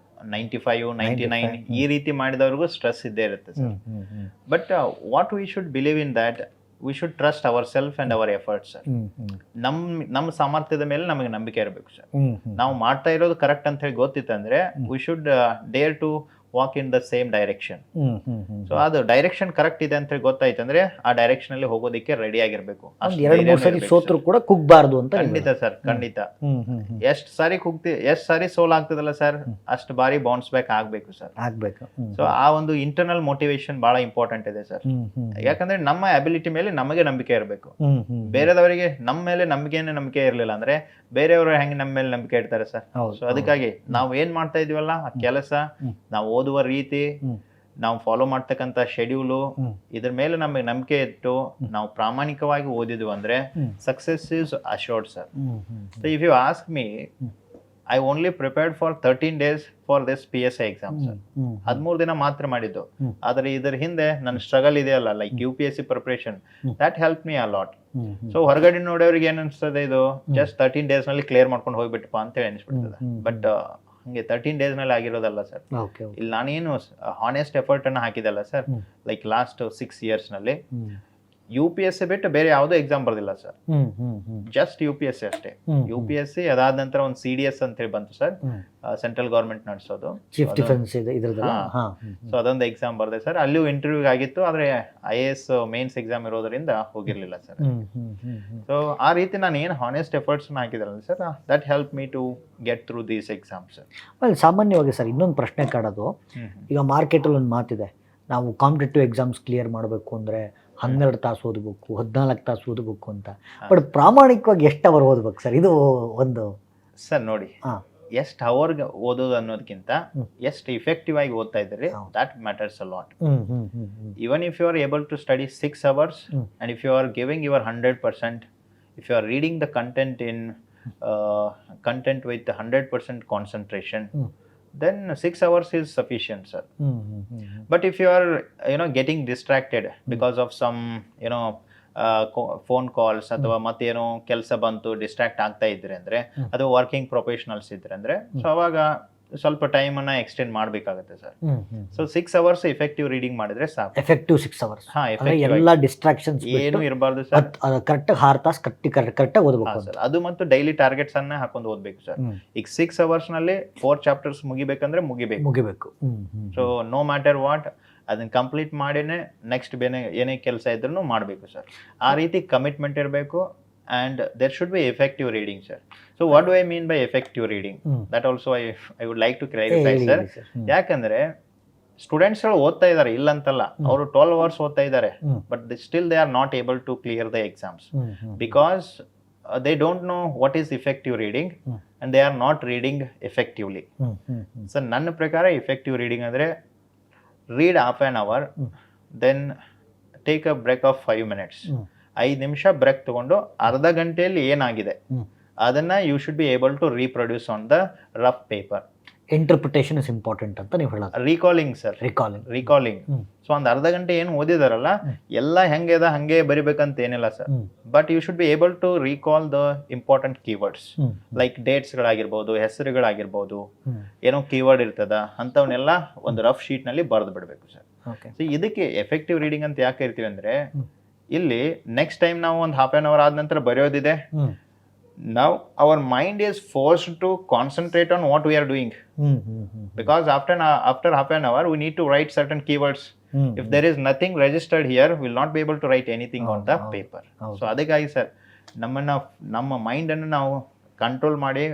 95, 99 ಈ ರೀತಿ ಮಾಡಿದವ್ರಿಗೂ ಸ್ಟ್ರೆಸ್ ಇದ್ದೇ ಇರುತ್ತೆ sir. But what we should believe in that we should trust our self and hour efforts sir. ನಮ್ಮ ಸಾಮರ್ಥ್ಯದ ಮೇಲೆ ನಮಗೆ ನಂಬಿಕೆ ಇರಬೇಕು ಸರ್. ನಾವು ಮಾಡ್ತಾ ಇರೋದು ಕರೆಕ್ಟ್ ಅಂತ ಹೇಳಿ ಗೊತ್ತಿತ್ತಂದ್ರೆ we should dare to walk in the same direction. So ಅದು ಡೈರೆಕ್ಷನ್ ಕರೆಕ್ಟ್ ಇದೆ ಅಂತ ಹೇಳಿ ಗೊತ್ತಾಯ್ತು ಅಂದ್ರೆ ಆ ಡೈರೆಕ್ಷನ್ ಅಲ್ಲಿ ಹೋಗೋದಕ್ಕೆ ರೆಡಿ ಆಗಿರ್ಬೇಕು. 2-3 ಸರಿ ಸೋತ್ರು ಕೂಡ ಕುಗ್ಬಾರ್ದು ಅಂತ. ಖಂಡಿತ ಸರ್, ಖಂಡಿತ. ಎಷ್ಟ್ ಸಾರಿ ಸೋಲ್ ಆಗ್ತದಲ್ಲ ಸರ್, ಅಷ್ಟು ಬಾರಿ ಬೌನ್ಸ್ ಬ್ಯಾಕ್ ಆಗ್ಬೇಕು ಸರ್, ಆಗ್ಬೇಕು. ಸೊ ಆ ಒಂದು ಇಂಟರ್ನಲ್ ಮೋಟಿವೇಶನ್ ಬಹಳ ಇಂಪಾರ್ಟೆಂಟ್ ಇದೆ ಸರ್. ಯಾಕಂದ್ರೆ ನಮ್ಮ ಅಬಿಲಿಟಿ ಮೇಲೆ ನಮಗೆ ನಂಬಿಕೆ ಇರಬೇಕು. ಬೇರೆದವರಿಗೆ ನಮ್ಮ ಮೇಲೆ ನಂಬಿಕೆ ಇರ್ಲಿಲ್ಲ ಅಂದ್ರೆ ಬೇರೆಯವರು ಹೆಂಗೆ ನಮ್ಮ ಮೇಲೆ ನಂಬಿಕೆ ಇಡ್ತಾರೆ ಸರ್. ಸೊ ಅದಕ್ಕಾಗಿ ನಾವು ಏನ್ ಮಾಡ್ತಾ ಇದೀವಲ್ಲ ಆ ಕೆಲಸ, ನಾವು ಓದುವ ರೀತಿ, ನಾವು ಫಾಲೋ ಮಾಡ್ತಕ್ಕಂಥ ಶೆಡ್ಯೂಲು, ಇದ್ರ ಮೇಲೆ ನಮಗೆ ನಂಬಿಕೆ ಇಟ್ಟು ನಾವು ಪ್ರಾಮಾಣಿಕವಾಗಿ ಓದಿದ್ವು ಅಂದ್ರೆ success is assured sir. So if you ask me, I only prepared for 13 days for this PSI exam sir. 13 ದಿನ ಮಾತ್ರ ಮಾಡಿದ್ದು. ಆದ್ರೆ ಇದ್ರ ಹಿಂದೆ ನನ್ನ ಸ್ಟ್ರಗಲ್ ಇದೆಯಲ್ಲ, like UPSC preparation, that help me a lot. So ಹೊರಗಡೆ ನೋಡೋರಿಗೆ ಏನ್ ಅನ್ಸ್ತದೆ, ಇದು ಜಸ್ಟ್ 13 days ನಲ್ಲಿ ಕ್ಲಿಯರ್ ಮಾಡ್ಕೊಂಡು ಹೋಗ್ಬಿಟ್ಟಪ್ಪ ಅಂತ ಹೇಳಿ ಅನ್ಸ್ಬಿಡ್ತದೆ. ಬಟ್ ಹಂಗೆ 13 days ನಲ್ಲಿ ಆಗಿರೋದಲ್ಲ ಸರ್. ಇಲ್ಲಿ ನಾನೇನು ಹಾನೆಸ್ಟ್ ಎಫರ್ಟ್ ಅನ್ನ ಹಾಕಿದಲ್ಲ ಸರ್. ಲೈಕ್ ಲಾಸ್ಟ್ 6 years ನಲ್ಲಿ UPSC ಬಿಟ್ಟು ಬೇರೆ ಯಾವುದೋ ಎಕ್ಸಾಮ್ ಬರ್ದಿಲ್ಲ ಸರ್. ಜಸ್ಟ್ UPSC ಅಷ್ಟೇ. UPSC ಅದಾದ ನಂತರ ಒಂದು CDS ಅಂತ ಹೇಳಿ ಬಂತು ಸರ್, ಸೆಂಟ್ರಲ್ ಗವರ್ಮೆಂಟ್ ನಡೆಸೋದು. ಸೊ ಅದೊಂದು ಎಕ್ಸಾಮ್ ಬರ್ದೆ ಸರ್. ಅಲ್ಲಿಯೂ ಇಂಟರ್ವ್ಯೂ ಆಗಿತ್ತು, ಆದ್ರೆ IAS ಮೇನ್ಸ್ ಎಕ್ಸಾಮ್ ಇರೋದ್ರಿಂದ ಹೋಗಿರ್ಲಿಲ್ಲ ಸರ್. ಸೊ ಆ ರೀತಿ ನಾನು ಏನು ಹಾನೆಸ್ಟ್ ಎಫರ್ಟ್ಸ್ ಹಾಕಿದಲ್ಲ sir, that help me to get through these exams. ಸಾಮಾನ್ಯವಾಗಿ ಸರ್ ಇನ್ನೊಂದು ಪ್ರಶ್ನೆ ಕಾಡೋದು, ಈಗ ಮಾರ್ಕೆಟಲ್ಲಿ ಒಂದು ಮಾತಿದೆ, ನಾವು ಕಾಂಪಿಟೇಟಿವ್ ಎಕ್ಸಾಮ್ಸ್ ಕ್ಲಿಯರ್ ಮಾಡಬೇಕು ಅಂದರೆ 12 ತಾಸು ಓದಬೇಕು, 14 ತಾಸು ಓದಬೇಕು ಅಂತ. ಬಟ್ ಪ್ರಾಮಾಣಿಕವಾಗಿ ಎಷ್ಟು ಅವರ್ ಓದ್ಬೇಕು ಸರ್? ಇದು ಒಂದು ಸರ್ ನೋಡಿ, ಎಷ್ಟು ಅವರ್ಗೆ ಓದೋದು ಅನ್ನೋದಕ್ಕಿಂತ ಎಷ್ಟು ಇಫೆಕ್ಟಿವ್ ಆಗಿ ಓದ್ತಾ ಇದ್ದೀರಿ, that matters a lot. Even if you are able to study 6 hours and if you are giving your 100%, if you are reading the content with 100% concentration, then 6 hours is sufficient sir. But if you are getting distracted because of some phone calls ಅಥವಾ ಮತ್ತೇನೋ ಕೆಲಸ ಬಂತು distract ಆಗ್ತಾ ಇದ್ರೆ ಅಂದ್ರೆ, ಅದು working professionals ಇದ್ರೆ ಅಂದ್ರೆ, so ಅವಾಗ ಸ್ವಲ್ಪ ಟೈಮ್ ಅನ್ನ ಎಕ್ಸ್ಟೆಂಡ್ ಮಾಡಬೇಕಾಗುತ್ತೆ sir. So 6 hours effective reading ಮಾಡಿದ್ರೆ ಸಾಕು. Effective 6 hours. ಎಲ್ಲ ಡಿಸ್ಟ್ರಾಕ್ಷನ್ಸ್ ಏನು ಇರಬಾರ್ದು ಸರ್. ಕರೆಕ್ಟ್ 6 ತಾಸು ಕರೆಕ್ಟ್ ಓದಬೇಕು ಸರ್. ಅದು ಮತ್ತು ಡೈಲಿ ಟಾರ್ಗೆಟ್ಸ್ ಅನ್ನ ಹಾಕೊಂಡು ಓದಬೇಕು ಸರ್. ಈಗ 6 hours ನಲ್ಲಿ 4 chapters ಮುಗಿಬೇಕಂದ್ರೆ ಮುಗಿಬೇಕು. ಸೊ ನೋ ಮ್ಯಾಟರ್ ವಾಟ್, ಅದನ್ನ ಕಂಪ್ಲೀಟ್ ಮಾಡಿನೇ ನೆಕ್ಸ್ಟ್ ಏನೇ ಕೆಲಸ ಇದ್ರೂ ಮಾಡಬೇಕು ಸರ್. ಆ ರೀತಿ ಕಮಿಟ್ಮೆಂಟ್ ಇರಬೇಕು. And there should be effective reading sir. So what do I mean by effective reading? That also I would like to clarify sir. ಯಾಕಂದ್ರೆ ಸ್ಟೂಡೆಂಟ್ಸ್ ಗಳು ಓದ್ತಾ ಇದ್ದಾರೆ, ಇಲ್ಲ ಅಂತಲ್ಲ, ಅವರು 12 hours ಓದ್ತಾ ಇದ್ದಾರೆ, but still they are not able to clear the exams because they don't know what is effective reading and they are not reading effectively. So ನನ್ನ ಪ್ರಕಾರ effective reading ಅಂದ್ರೆ read half an hour, then take a break of 5 minutes. 5 ನಿಮಿಷ break ತಗೊಂಡು ಅರ್ಧ ಗಂಟೆಯಲ್ಲಿ ಏನಾಗಿದೆ ಅದನ್ನ you should be able to reproduce on the rough paper. Interpretation is important ಅಂತ ನೀವು ಹೇಳೋದು. Recalling sir, recalling. Recalling. Hmm. So ಒಂದು ಅರ್ಧ ಗಂಟೆ ಏನು ಓದಿದಾರಲ್ಲ ಎಲ್ಲ ಹೆಂಗಿದೆ ಹಂಗೆ ಬರಿಬೇಕಂತ ಏನಿಲ್ಲ sir. But you should be able to recall the important keywords like ಡೇಟ್ಸ್ಗಳಾಗಿರ್ಬೋದು, ಹೆಸರುಗಳಾಗಿರ್ಬೋದು, ಏನೋ ಕೀವರ್ಡ್ ಇರ್ತದ ಅಂಥವನ್ನೆಲ್ಲ ಒಂದು ರಫ್ ಶೀಟ್ನಲ್ಲಿ ಬರೆದು ಬಿಡಬೇಕು ಸರ್. ಸೊ ಇದಕ್ಕೆ ಎಫೆಕ್ಟಿವ್ ರೀಡಿಂಗ್ ಅಂತ ಯಾಕೆ ಇರ್ತೀವಿ ಅಂದರೆ, ಇಲ್ಲಿ ನೆಕ್ಸ್ಟ್ ಟೈಮ್ ನಾವು ಒಂದು ಹಾಫ್ ಆನ್ ಅವರ್ ಆದ ನಂತರ ಬರೆಯೋದಿದೆ, now our mind is forced to concentrate on what we are doing, because after half an hour we need to write certain keywords. If there is nothing registered here, we will not be able to write anything on the paper. So ಅದಕ್ಕಾಗಿ sir ನಮ್ಮ ಮೈಂಡನ್ನು ನಾವು control ಮಾಡಿ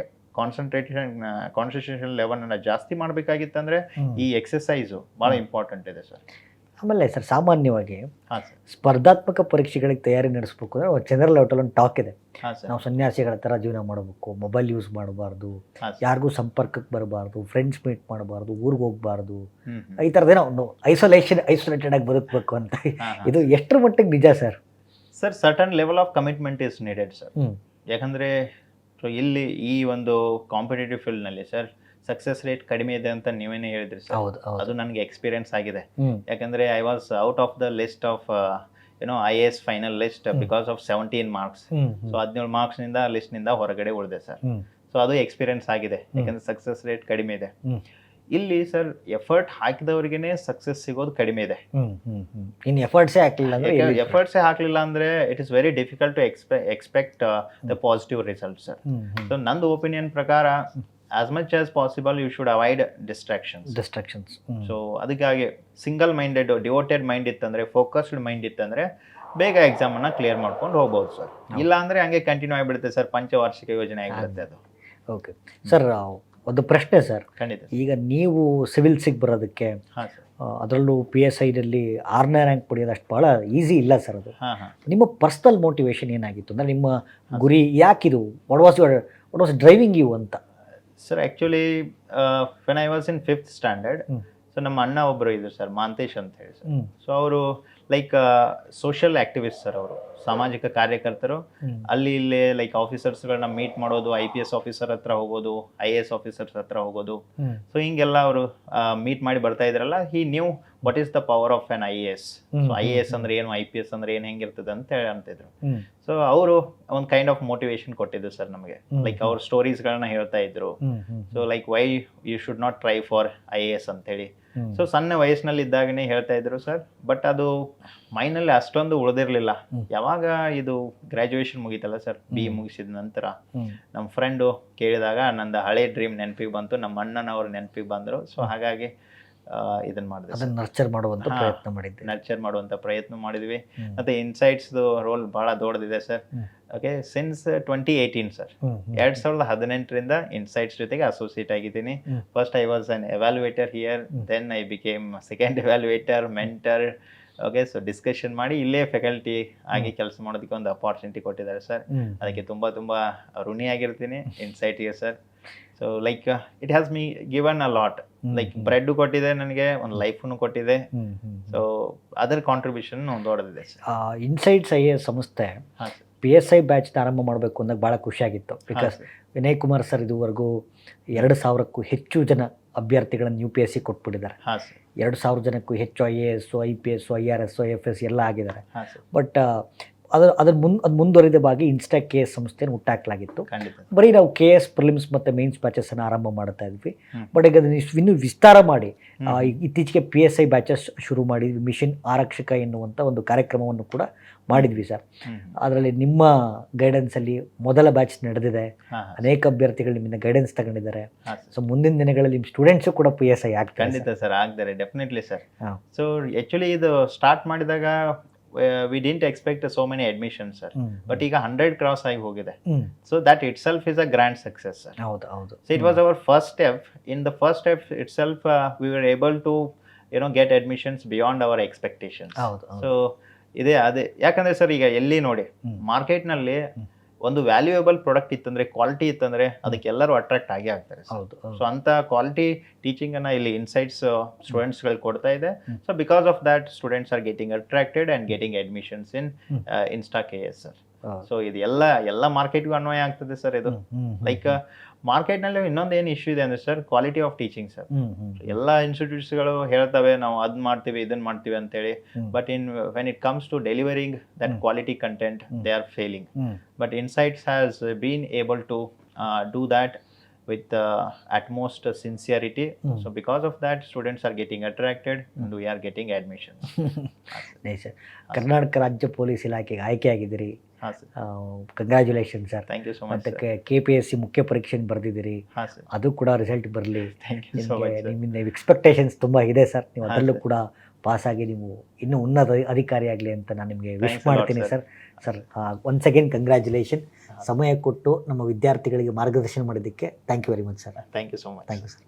concentration ಲೆವೆಲನ್ನು ಜಾಸ್ತಿ ಮಾಡಬೇಕಾಗಿತ್ತಂದ್ರೆ ಈ exercise ಭಾಳ important ಇದೆ sir. ಆಮೇಲೆ sir, ಸಾಮಾನ್ಯವಾಗಿ ಹಾಂ ಸರ್, ಸ್ಪರ್ಧಾತ್ಮಕ ಪರೀಕ್ಷೆಗಳಿಗೆ ತಯಾರಿ ನಡೆಸಬೇಕು ಅಂದರೆ ಜನರಲ್ ಲೆವೆಲ್ ಒಂದು ಟಾಕ್ ಇದೆ. ಹಾಂ ಸರ್, ನಾವು ಸನ್ಯಾಸಿಗಳ ಥರ ಜೀವನ ಮಾಡಬೇಕು, ಮೊಬೈಲ್ ಯೂಸ್ ಮಾಡಬಾರ್ದು, ಹಾಂ ಸರ್, ಯಾರಿಗೂ ಸಂಪರ್ಕಕ್ಕೆ ಬರಬಾರ್ದು, ಫ್ರೆಂಡ್ಸ್ ಮೀಟ್ ಮಾಡಬಾರ್ದು, ಊರಿಗೆ ಹೋಗಬಾರ್ದು, ಹ್ಮ್, ಈ ಥರದ್ದೇನೋ ಒಂದು ಐಸೋಲೇಟೆಡ್ ಆಗಿ ಬದುಕಬೇಕು ಅಂತ. ಹಾಂ, ಹಾಂ. ಇದು ಎಷ್ಟರ ಮಟ್ಟಿಗೆ ನಿಜ sir? Sir certain level of commitment is needed sir. ಯಾಕಂದರೆ ಸೊ ಇಲ್ಲಿ ಈ ಒಂದು ಕಾಂಪಿಟೇಟಿವ್ ಫೀಲ್ಡ್ನಲ್ಲಿ ಸರ್ ಸಕ್ಸಸ್ ರೇಟ್ ಕಡಿಮೆ ಇದೆ ಅಂತ ನೀವೇನೇ ಹೇಳಿದ್ರಿ ಸರ್. ಹೌದು, ಹೌದು. ಅದು ನನಗೆ ಎಕ್ಸ್ಪೀರಿಯನ್ಸ್ ಆಗಿದೆ. ಯಾಕಂದರೆ I was out of the list of IAS final list because of 17 marks. So 17 ಮಾರ್ಕ್ಸ್ನಿಂದ ಲಿಸ್ಟ್ನಿಂದ ಹೊರಗಡೆ ಉಳಿದೆ ಸರ್. ಸೊ ಅದು ಎಕ್ಸ್ಪೀರಿಯನ್ಸ್ ಆಗಿದೆ, ಯಾಕಂದರೆ ಸಕ್ಸಸ್ ರೇಟ್ ಕಡಿಮೆ ಇದೆ. ಇಲ್ಲಿ ಸರ್ ಎಫರ್ಟ್ ಹಾಕಿದವ್ರಿಗೇನೆ ಸಕ್ಸಸ್ ಸಿಗೋದು ಕಡಿಮೆ ಇದೆ. ಇನ್ನು ಎಫರ್ಟ್ಸೇ ಹಾಕಲಿಲ್ಲ ಅಂದರೆ ಎಫರ್ಟ್ಸೇ ಹಾಕಲಿಲ್ಲ ಅಂದರೆ it is very difficult to expect the positive result sir. So ನಂದು ಒಪಿನಿಯನ್ ಪ್ರಕಾರ as much as possible you should avoid distractions. So ಅದಕ್ಕಾಗಿ ಸಿಂಗಲ್ ಮೈಂಡೆಡ್ ಡಿವೋಟೆಡ್ ಮೈಂಡ್ ಇತ್ತಂದರೆ, ಫೋಕಸ್ಡ್ ಮೈಂಡ್ ಇತ್ತಂದರೆ ಬೇಗ ಎಕ್ಸಾಮನ್ನು ಕ್ಲಿಯರ್ ಮಾಡ್ಕೊಂಡು ಹೋಗ್ಬೋದು ಸರ್. ಇಲ್ಲ ಅಂದರೆ ಹಂಗೆ ಕಂಟಿನ್ಯೂ ಆಗಿಬಿಡುತ್ತೆ ಸರ್, ಪಂಚವಾರ್ಷಿಕ ಯೋಜನೆ ಆಗಿಬಿಡುತ್ತೆ ಅದು. ಓಕೆ ಸರ್, ಒಂದು ಪ್ರಶ್ನೆ ಸರ್. ಖಂಡಿತ. ಈಗ ನೀವು ಸಿವಿಲ್ಸಿಗೆ ಬರೋದಕ್ಕೆ, ಹಾಂ ಸರ್, ಅದರಲ್ಲೂ PSIನಲ್ಲಿ 6ನೇ ರ್ಯಾಂಕ್ ಪಡೆಯೋದು ಅಷ್ಟು ಭಾಳ ಈಸಿ ಇಲ್ಲ ಸರ್. ಅದು ಹಾಂ ಹಾಂ. ನಿಮ್ಮ ಪರ್ಸ್ನಲ್ ಮೋಟಿವೇಶನ್ ಏನಾಗಿತ್ತು ಅಂದರೆ, ನಿಮ್ಮ ಗುರಿ ಯಾಕಿದು, ವಾಟ್ ವಾಸ್ ಡ್ರೈವಿಂಗ್ ಯು ಅಂತ? Sir actually when I was in 5th standard, so ನಮ್ಮ ಅಣ್ಣ ಒಬ್ಬರು ಇದ್ರು ಸರ್, ಮಾಂತೇಶ್ ಅಂತ ಹೇಳಿ ಸರ್. ಸೊ ಅವರು ಲೈಕ್ ಸೋಷಿಯಲ್ ಆ್ಯಕ್ಟಿವಿಸ್ಟ್ ಸರ್, ಅವರು ಸಾಮಾಜಿಕ ಕಾರ್ಯಕರ್ತರು. ಅಲ್ಲಿ ಇಲ್ಲೇ ಲೈಕ್ ಆಫೀಸರ್ಸ್ಗಳನ್ನ ಮೀಟ್ ಮಾಡೋದು, IPS ಆಫೀಸರ್ ಹತ್ರ ಹೋಗೋದು, IAS ಆಫೀಸರ್ಸ್ ಹತ್ರ ಹೋಗೋದು. ಸೊ ಹಿಂಗೆಲ್ಲ ಅವರು ಮೀಟ್ ಮಾಡಿ ಬರ್ತಾ ಇದ್ರಲ್ಲ, he knew what is the power of on IAS. So IAS ಅಂದ್ರೆ ಏನು, IPS ಅಂದ್ರೆ ಏನು, ಹೆಂಗಿರ್ತದೆ ಅಂತ ಹೇಳಿ ಅಂತಿದ್ರು. ಸೊ ಅವರು ಒಂದು ಕೈಂಡ್ ಆಫ್ ಮೋಟಿವೇಶನ್ ಕೊಟ್ಟಿದ್ರು ಸರ್ ನಮಗೆ. ಲೈಕ್ ಅವ್ರ ಸ್ಟೋರೀಸ್ಗಳನ್ನ ಹೇಳ್ತಾ ಇದ್ರು. So like why you should not try for IAS ಅಂತೇಳಿ. ಸೊ ಸಣ್ಣ ವಯಸ್ಸಿನಲ್ಲಿ ಇದ್ದಾಗನೇ ಹೇಳ್ತಾ ಇದ್ರು ಸರ್. ಬಟ್ ಅದು ಮೈಂಡ್ನಲ್ಲಿ ಅಷ್ಟೊಂದು ಉಳಿದಿರಲಿಲ್ಲ. ಯಾವಾಗ ಇದು ಗ್ರ್ಯಾಜುಯೇಷನ್ ಮುಗೀತಲ್ಲ ಸರ್, BE ಮುಗಿಸಿದ ನಂತರ ನಮ್ಮ ಫ್ರೆಂಡು ಕೇಳಿದಾಗ ನಂದು ಹಳೆ ಡ್ರೀಮ್ ನೆನಪಿಗೆ ಬಂತು, ನಮ್ಮ ಅಣ್ಣನವ್ರ ನೆನಪಿಗೆ ಬಂದರು. ಸೊ ಹಾಗಾಗಿ ಇದನ್ನ ಮಾಡಿದೆ, ಅದನ್ನು ನರ್ಚರ್ ಮಾಡುವಂಥ ಪ್ರಯತ್ನ ಮಾಡಿದ್ವಿ. ಮತ್ತೆ ಇನ್ಸೈಟ್ಸ್ದು ರೋಲ್ ಬಹಳ ದೊಡ್ಡದಿದೆ ಸರ್. ಓಕೆ, ಸಿನ್ಸ್ 2018 ಸರ್, 2018ರಿಂದ ಇನ್ಸೈಟ್ಸ್ ಜೊತೆಗೆ ಅಸೋಸಿಯೇಟ್ ಆಗಿದ್ದೀನಿ. First I was an evaluator here, then I became second evaluator, mentor. Okay, so discussion ಮಾಡಿ ಇಲ್ಲೇ ಫ್ಯಾಕಲ್ಟಿ ಆಗಿ ಕೆಲಸ ಮಾಡೋದಕ್ಕೆ ಒಂದು ಅಪಾರ್ಚುನಿಟಿ ಕೊಟ್ಟಿದ್ದಾರೆ ಸರ್. ಅದಕ್ಕೆ ತುಂಬ ಋಣಿಯಾಗಿರ್ತೀನಿ ಇನ್ಸೈಟ್ಗೆ sir. So like it has me given a lot. Like bread ಕೊಟ್ಟಿದೆ ನನಗೆ, ಒಂದು ಲೈಫನ್ನು ಕೊಟ್ಟಿದೆ. ಸೊ ಅದರ ಕಾಂಟ್ರಿಬ್ಯೂಷನ್ ದೊಡ್ಡದಿದೆ ಸರ್. ಇನ್ಸೈಟ್ಸ್ IAS ಸಂಸ್ಥೆ PSI ಬ್ಯಾಚ್ನ ಆರಂಭ ಮಾಡಬೇಕು ಅಂದಾಗ ಭಾಳ ಖುಷಿಯಾಗಿತ್ತು. ಬಿಕಾಸ್ ವಿನಯ್ ಕುಮಾರ್ ಸರ್ ಇದುವರೆಗೂ 2,000ಕ್ಕೂ ಹೆಚ್ಚು ಜನ ಅಭ್ಯರ್ಥಿಗಳನ್ನು UPSC ಕೊಟ್ಬಿಟ್ಟಿದ್ದಾರೆ. 2,000 ಜನಕ್ಕೂ ಹೆಚ್ಚು IAS, IPS, IRS, IFS ಎಲ್ಲ ಆಗಿದ್ದಾರೆ. ಬಟ್ ಅದು ಮುಂದುವರಿದ ಭಾಗಿ InstaKS ಸಂಸ್ಥೆಯನ್ನು ಹುಟ್ಟಾಕಲಾಗಿತ್ತು. ಬರೀ ನಾವು KS ಪ್ರಿಲಿಮ್ಸ್ ಮತ್ತು ಮೇನ್ಸ್ ಬ್ಯಾಚಸ್ಸನ್ನು ಆರಂಭ ಮಾಡ್ತಾ ಇದ್ವಿ. ಬಟ್ ಈಗ ಅದನ್ನು ಇನ್ನೂ ವಿಸ್ತಾರ ಮಾಡಿ ಇತ್ತೀಚೆಗೆ PSI ಬ್ಯಾಚಸ್ ಶುರು ಮಾಡಿದ್ವಿ. ಮಿಷನ್ ಆರಕ್ಷಕ ಎನ್ನುವಂಥ ಒಂದು ಕಾರ್ಯಕ್ರಮವನ್ನು ಕೂಡ ಮಾಡಿದ್ವಿ ಸರ್. ಅದರಲ್ಲಿ ನಿಮ್ಮ ಗೈಡೆನ್ಸಲ್ಲಿ ಮೊದಲ ಬ್ಯಾಚ್ ನಡೆದಿದೆ. ಅನೇಕ ಅಭ್ಯರ್ಥಿಗಳು ನಿಮ್ಮಿಂದ ಗೈಡೆನ್ಸ್ ತಗೊಂಡಿದ್ದಾರೆ. ಸೊ ಮುಂದಿನ ದಿನಗಳಲ್ಲಿ ನಿಮ್ಮ ಸ್ಟೂಡೆಂಟ್ಸು ಕೂಡ PSI ಆಗ್ತಾರೆ. ಖಂಡಿತ ಸರ್, ಆಗ್ತಾರೆ, ಡೆಫಿನೆಟ್ಲಿ ಸರ್. ಸೊ ಆ್ಯಕ್ಚುಲಿ ಇದು ಸ್ಟಾರ್ಟ್ ಮಾಡಿದಾಗ we didn't expect so many admissions sir, but ಈಗ 100 ಕ್ರಾಸ್ ಆಗಿ ಹೋಗಿದೆ. So that itself is a grand success sir. ಹೌದು. So it was our first step. In the first step itself we were able to get admissions beyond our expectations. So ಅದೇ ಯಾಕಂದ್ರೆ sir ಈಗ ಎಲ್ಲಿ ನೋಡಿ ಮಾರ್ಕೆಟ್ನಲ್ಲಿ ಒಂದು ವ್ಯಾಲ್ಯೂಯಬಲ್ ಪ್ರಾಡಕ್ಟ್ ಇತ್ತಂದ್ರೆ, quality ಇತ್ತಂದ್ರೆ ಅದಕ್ಕೆ ಎಲ್ಲರೂ ಅಟ್ರಾಕ್ಟ್ ಆಗೇ ಆಗ್ತಾರೆ. ಸೊ ಅಂತ ಕ್ವಾಲಿಟಿ ಟೀಚಿಂಗ್ ಅನ್ನ ಇಲ್ಲಿ ಇನ್ಸೈಟ್ಸ್ ಸ್ಟೂಡೆಂಟ್ಸ್ಗಳು ಕೊಡ್ತಾ ಇದೆ. So because of that students are getting attracted and getting admissions in InstaKS sir. So ಇದು ಎಲ್ಲ ಮಾರ್ಕೆಟ್ಗೂ ಅನ್ವಯ ಆಗ್ತದೆ ಸರ್ ಇದು. ಲೈಕ್ ಮಾರ್ಕೆಟ್ನಲ್ಲಿ ಇನ್ನೊಂದು ಏನು ಇಶ್ಯೂ ಇದೆ ಅಂದರೆ sir, quality of teaching sir. ಎಲ್ಲ ಇನ್ಸ್ಟಿಟ್ಯೂಟ್ಸ್ಗಳು ಹೇಳ್ತವೆ ನಾವು ಅದನ್ನ ಮಾಡ್ತೀವಿ ಇದನ್ನ ಮಾಡ್ತೀವಿ ಅಂತೇಳಿ, but when it comes to delivering that quality content they are failing. But Insights has been able to do that with utmost sincerity. So because of that, students are getting attracted and we are getting admissions. Sir, Karnataka ರಾಜ್ಯ police ಇಲಾಖೆಗೆ ಆಯ್ಕೆಯಾಗಿದ್ದೀರಿ. ಹಾಂ sir, congratulation sir. Thank you so much. ಮತ್ತು KPSC ಮುಖ್ಯ ಪರೀಕ್ಷೆನ ಬರೆದಿದ್ದೀರಿ. ಹಾಂ sir, ಅದು ಕೂಡ result ಬರಲಿ. Thank you so much. ನಿಮ್ಮಿಂದ ಎಕ್ಸ್ಪೆಕ್ಟೇಷನ್ಸ್ ತುಂಬ ಇದೆ ಸರ್. ನೀವು ಅದರಲ್ಲೂ ಕೂಡ ಪಾಸಾಗಿ ನೀವು ಇನ್ನೂ ಉನ್ನತ ಅಧಿಕಾರಿ ಆಗಲಿ ಅಂತ ನಾನು ನಿಮಗೆ ವಿಶ್ ಮಾಡ್ತೀನಿ sir. Sir, once again congratulation. ಸಮಯ ಕೊಟ್ಟು ನಮ್ಮ ವಿದ್ಯಾರ್ಥಿಗಳಿಗೆ ಮಾರ್ಗದರ್ಶನ ಮಾಡೋದಕ್ಕೆ thank you very much sir. Thank you so much. Thank you sir.